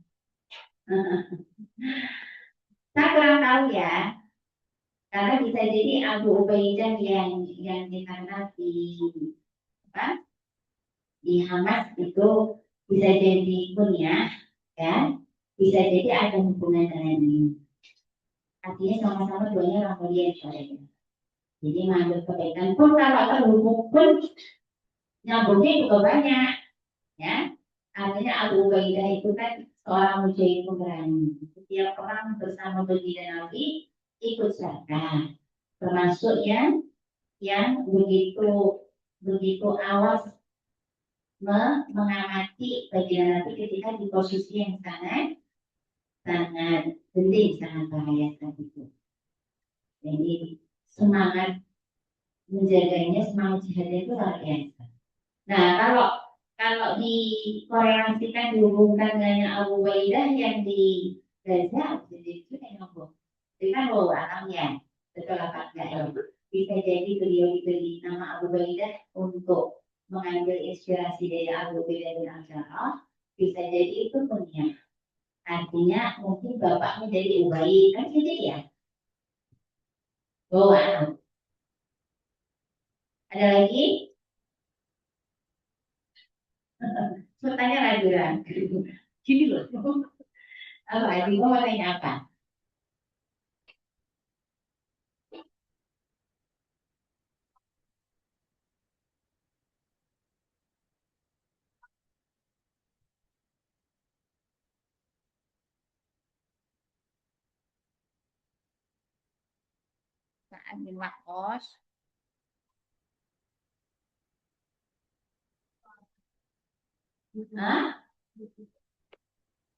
Saya kurang tahu ya, karena bisa jadi Abu Ubaidah yang dikenal di apa? Di Hamas itu bisa jadi kunyah, ya, bisa jadi ada hubungan dengan ini. Artinya sama-sama duanya orang mulia syariah. Jadi mengambil kebaikan pun kalau terhubung pun nyambungnya juga banyak, ya. Artinya Abu Ubaidah itu kan seorang mujahid pemberani. Setiap orang bersama baginda Nabi ikut serta, termasuk yang begitu begitu awas mengamati baginda Nabi ketika di posisi yang sangat sangat penting, sangat bahaya saat itu. Jadi semangat menjaganya, semangat jihadnya itu luar biasa. Nah, kalau kalau dikorelasikan dihubungkan dengan Abu Ubaidah yang di Gaza, jadi itu yang ngomong. Itu kan wow alam ya, betul apa enggak? Bisa jadi beliau diberi nama Abu Ubaidah untuk mengambil inspirasi dari Abu Ubaidah bin Al-Jarrah. Bisa jadi itu punya. Artinya mungkin bapaknya dari Ubay, kan jadi ya. Wow alam. Ada lagi? Pertanyaan ragu-ragu. Gini loh. Apa? Ibu mau tanya apa? Sa'ad bin Waqqas. Hah?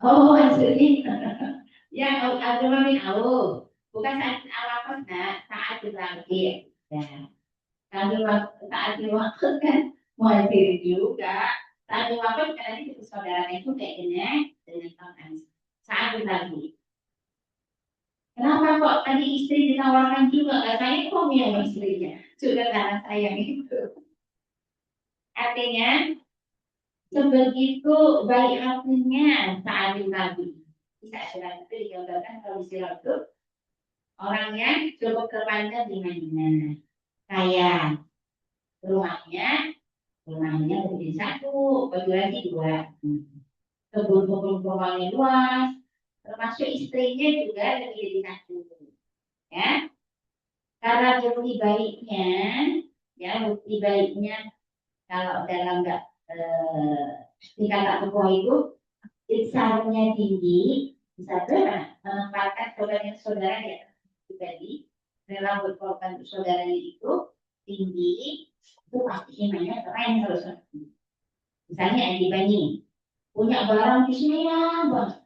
Oh, jadi yang Abdul bin Auf. Bukan saat awal nah, saat dilahir. Ya. Saat waktu kan muhajir juga. Saat waktu kan itu saudaranya itu kayak gini dengan tangan. Saat dilahir. Kenapa kok tadi istri ditawarkan juga? Katanya kok yang istrinya. Sudah karena sayang itu. Artinya sebegitu baik hatinya saat dilahir. Bisa sudah itu digambarkan kalau istilah itu orangnya cukup terpandang di Madinah. Kaya, rumahnya rumahnya lebih satu, bagi lagi dua. Kebun-kebun rumahnya luas, termasuk istrinya juga lebih dari satu. Ya, karena bukti baiknya, ya bukti baiknya kalau dalam nggak tingkat tokoh itu iksannya tinggi, bisa menempatkan saudara di atas pribadi, rela berkorban untuk saudaranya itu tinggi, itu pasti imannya keren terus. Misalnya Edi Bani punya barang di sini ya, bang,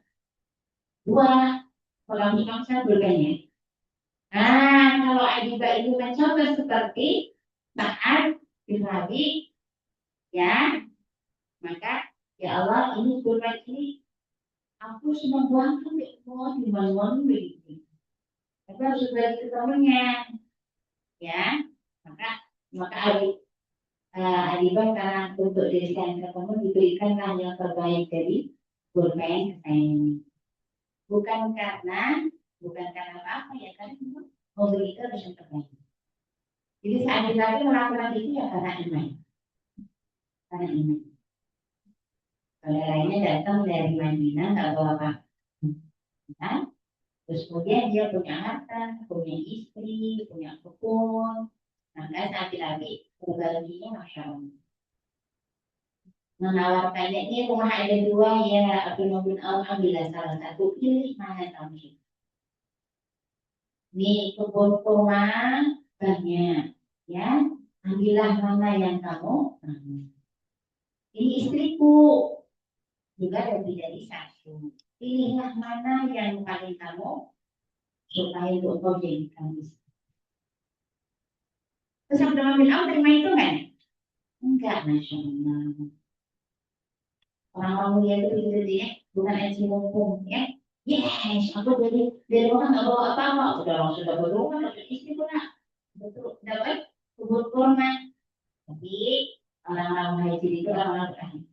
dua kolam ikan saya berbanyak. Nah, kalau Edi Bani itu mencoba seperti saat Nabi, ya, maka ya Allah ini kurban ini aku semua buangkan ya Allah di mana-mana begitu. Tapi harus bagi temannya, ya, maka maka Adiban karena untuk diri kalian ketemu diberikanlah yang terbaik dari kurban kesayangan. Bukan karena bukan karena apa ya kan memberikan yang terbaik. Jadi saat kita melakukan itu ya karena iman, karena iman. Saudaranya datang dari Madinah nggak bawa apa, nah, terus kemudian dia punya harta, punya istri, punya kebun. Nah, saat lagi berbaginya masya Allah. Menawarkannya ini rumah ada dua ya Abdul bin Auf ambillah salah satu pilih mana kamu ini kebun rumah banyak ya ambillah mana yang kamu ini istriku juga lebih dari satu pilihlah mana yang paling kamu supaya untuk kau jadikan istri. Terus Abdul bin Auf terima itu kan enggak masya Allah orang-orang mulia itu gitu ya bukan aji mumpung ya Yes, aku dari rumah nggak bawa apa-apa. Udah langsung sudah berumah, udah istri pun betul dapat kubur kurma. Tapi orang-orang haji itu orang-orang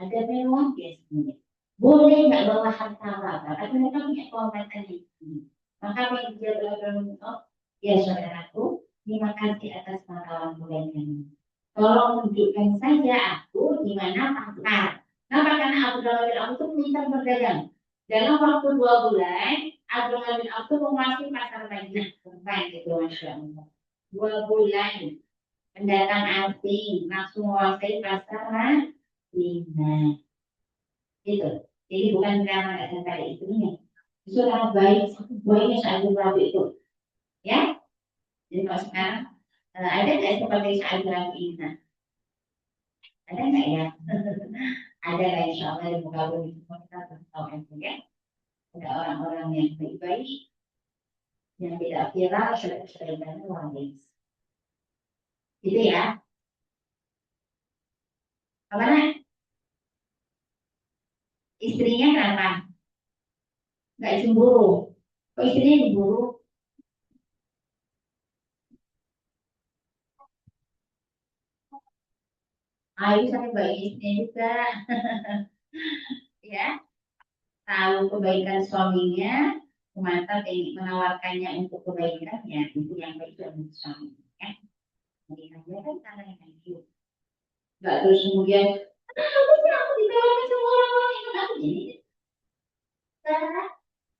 ada mewah biasanya. Boleh nggak bawa harta apa, tapi mereka punya kehormatan itu. Maka bagi dia beragama, ya saudaraku, terima kasih atas pahlawan kebaikan. Tolong tunjukkan saja aku di mana pasar. Kenapa? Karena Abdullah bin Auf itu pintar berdagang. Dalam waktu 2 bulan, Abdullah bin Auf itu menguasai pasar Madinah. Keren itu, Masya Allah. 2 bulan pendatang asing langsung menguasai pasar Madinah. Itu. Jadi bukan karena nggak ada itunya. Itu sangat baik, baiknya saat Rabi itu. Ya, jadi kalau sekarang ada nggak seperti saat Rabi ini? Ada nggak ya? Ada lah insya Allah di muka bumi semua kita tahu itu ya. Ada orang-orang yang baik-baik, yang tidak viral, sering-sering dan luar biasa. Gitu ya. Karena istrinya kenapa? Nggak cemburu. Kok istrinya cemburu? Ayo sampai baik istrinya juga. Ya, tahu kebaikan suaminya, semata ingin menawarkannya untuk kebaikannya, itu yang baik untuk suami. Ya, jadi dia kan cara yang baik. Nggak terus kemudian, kenapa sih aku ditawarkan sama orang-orang yang aku jadi?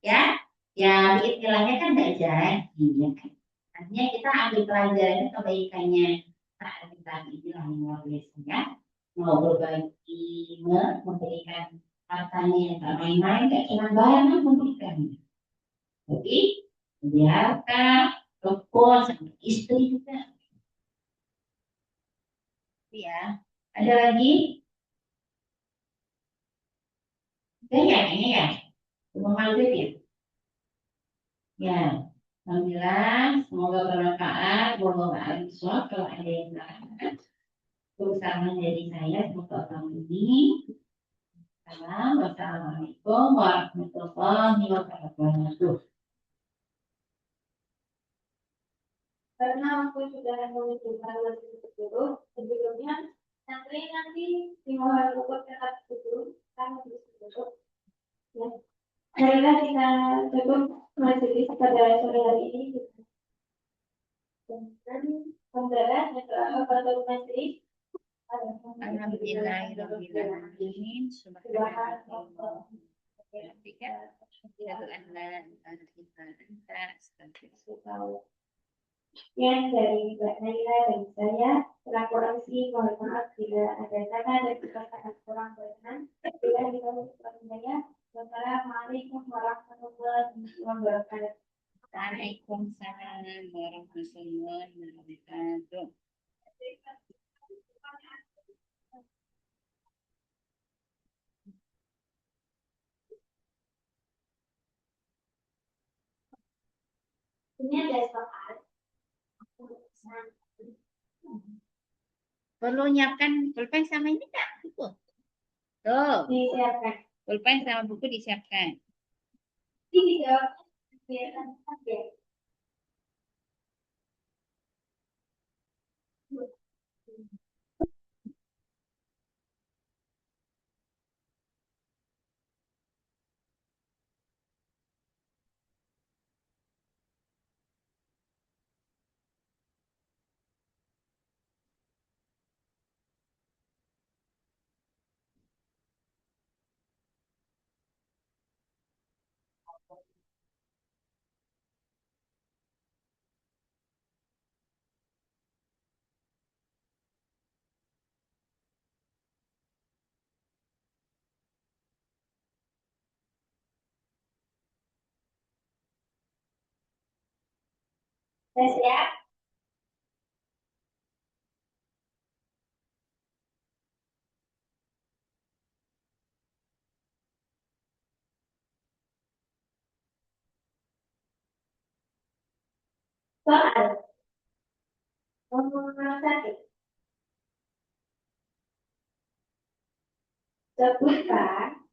Ya, ya istilahnya kan nggak jadi, ya kan? Artinya kita ambil pelajaran kebaikannya saat kita inilah yang luar biasa ya. Mau berbagi, memberikan hartanya yang tak main-main, gak cuma barang memberikan. Tapi di harta, kebun, sama istri juga. Ya, ada lagi? Kayaknya ya, cuma maghrib ya. Ya, alhamdulillah, semoga bermanfaat. Wallahu a'lam bishawab. Kalau ada yang lain, berusaha dari saya untuk tahun ini. Wassalamualaikum warahmatullahi wabarakatuh. Karena aku sudah menunjukkan lebih dulu, sebelumnya nanti dimohon untuk tetap duduk, kan duduk. Ya, marilah kita tutup majelis pada sore hari ini dengan pembelaan yang telah pada majelis. Alhamdulillahirrahmanirrahim. Subhanallah. Tiga. Satu anda, kita Yang dari Mbak Naila dan saya, kurang koreksi, mohon maaf bila ada salah dan perkataan kurang berkenan. Bila kita saya, wassalamualaikum warahmatullahi wabarakatuh. Waalaikumsalam warahmatullahi wabarakatuh. Ini ada soal. Perlu nyiapkan pulpen sama ini tak? Buku. Tuh, Disiapkan. pulpen sama buku disiapkan. Disiapkan. Sudah siap? Soal. Nomor 1. Sebutkan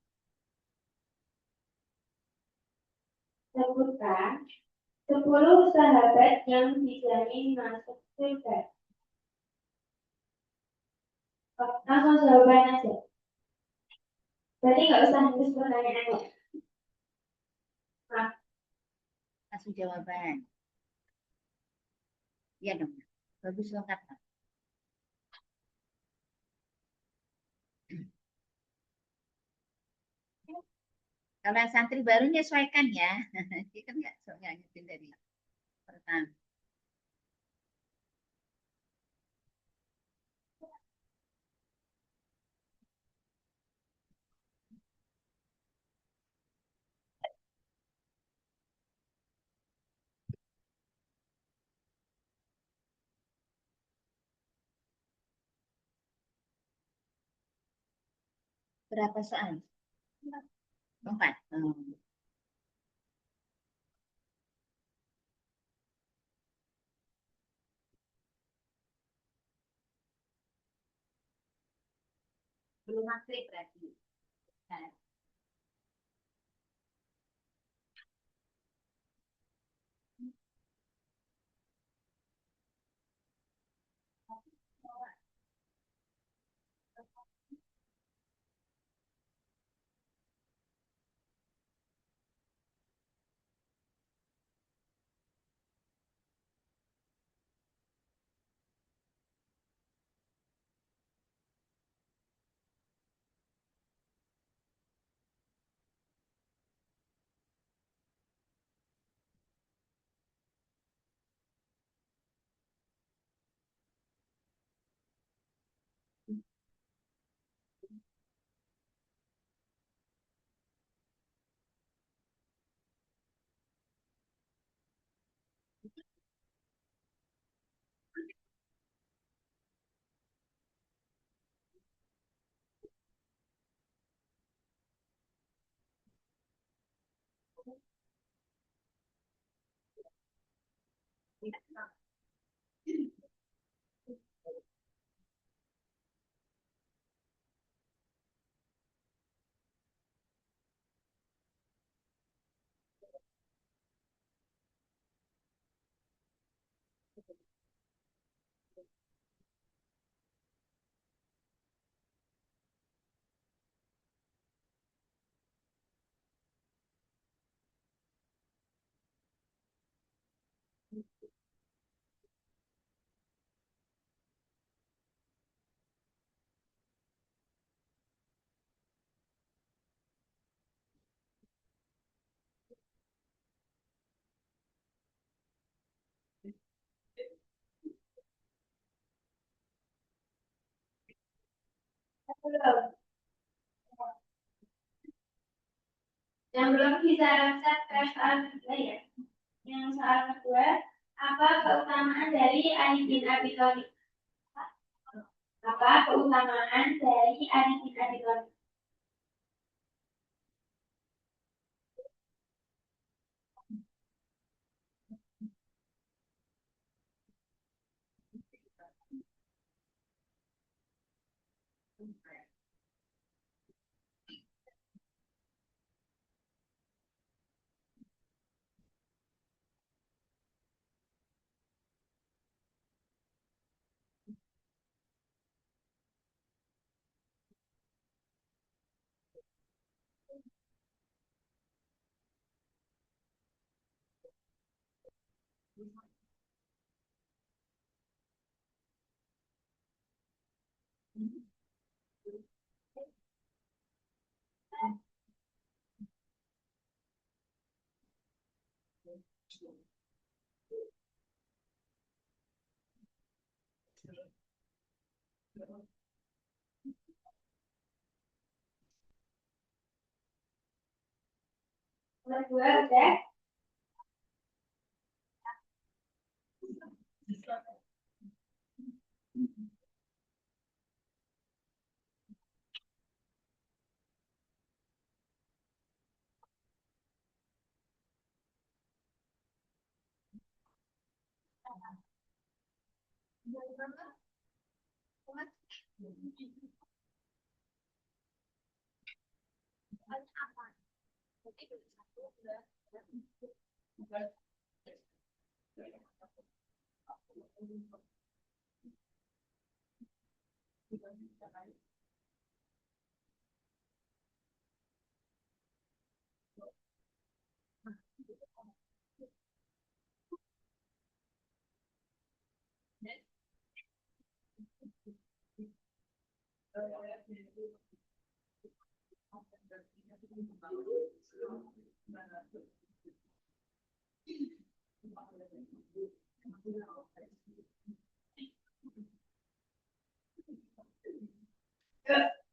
10 sahabat yang dijamin masuk surga. Langsung jawaban aja. Berarti nggak usah nulis pertanyaannya. Nah, Langsung jawaban. Iya dong. Bagus lengkap. Kalau yang santri baru menyesuaikan ya. Dia kan nggak ngerti dari pertama. Berapa soal? 4. Belum maghrib berarti. Nah, belum. Yang belum bisa set ke soal kedua ya. Yang soal kedua, apa keutamaan dari Ali bin Abi Thalib? Apa keutamaan dari Ali bin Abi Thalib? Kedua udah.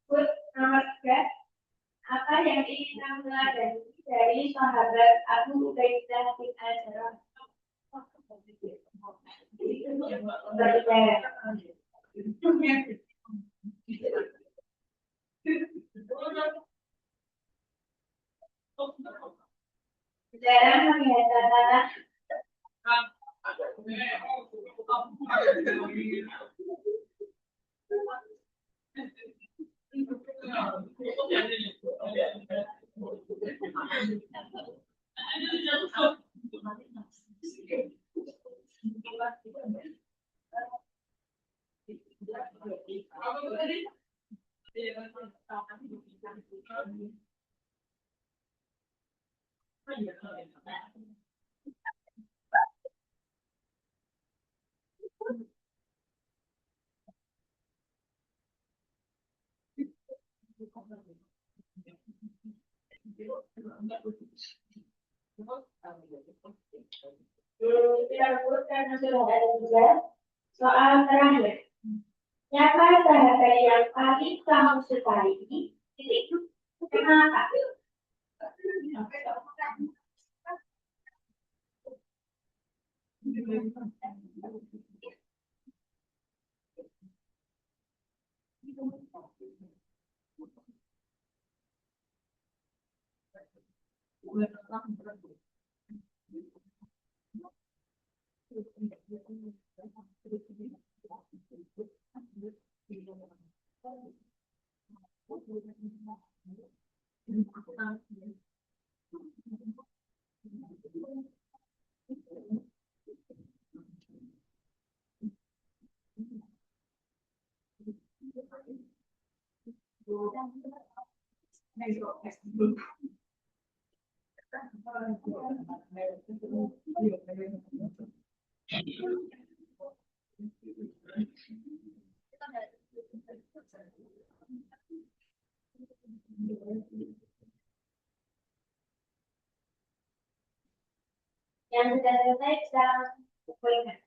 Kut nomor 3. Apa yang ingin kamu pelajari dari sahabat Abu Ubaidah bin Al-Jarrah? Jarang melihat catatan kita sebutkan sudah ada juga soal terakhir. Siapa sahabat yang paling kamu sukai? Titik. Kenapa? Yang sudah selesai bisa poinnya.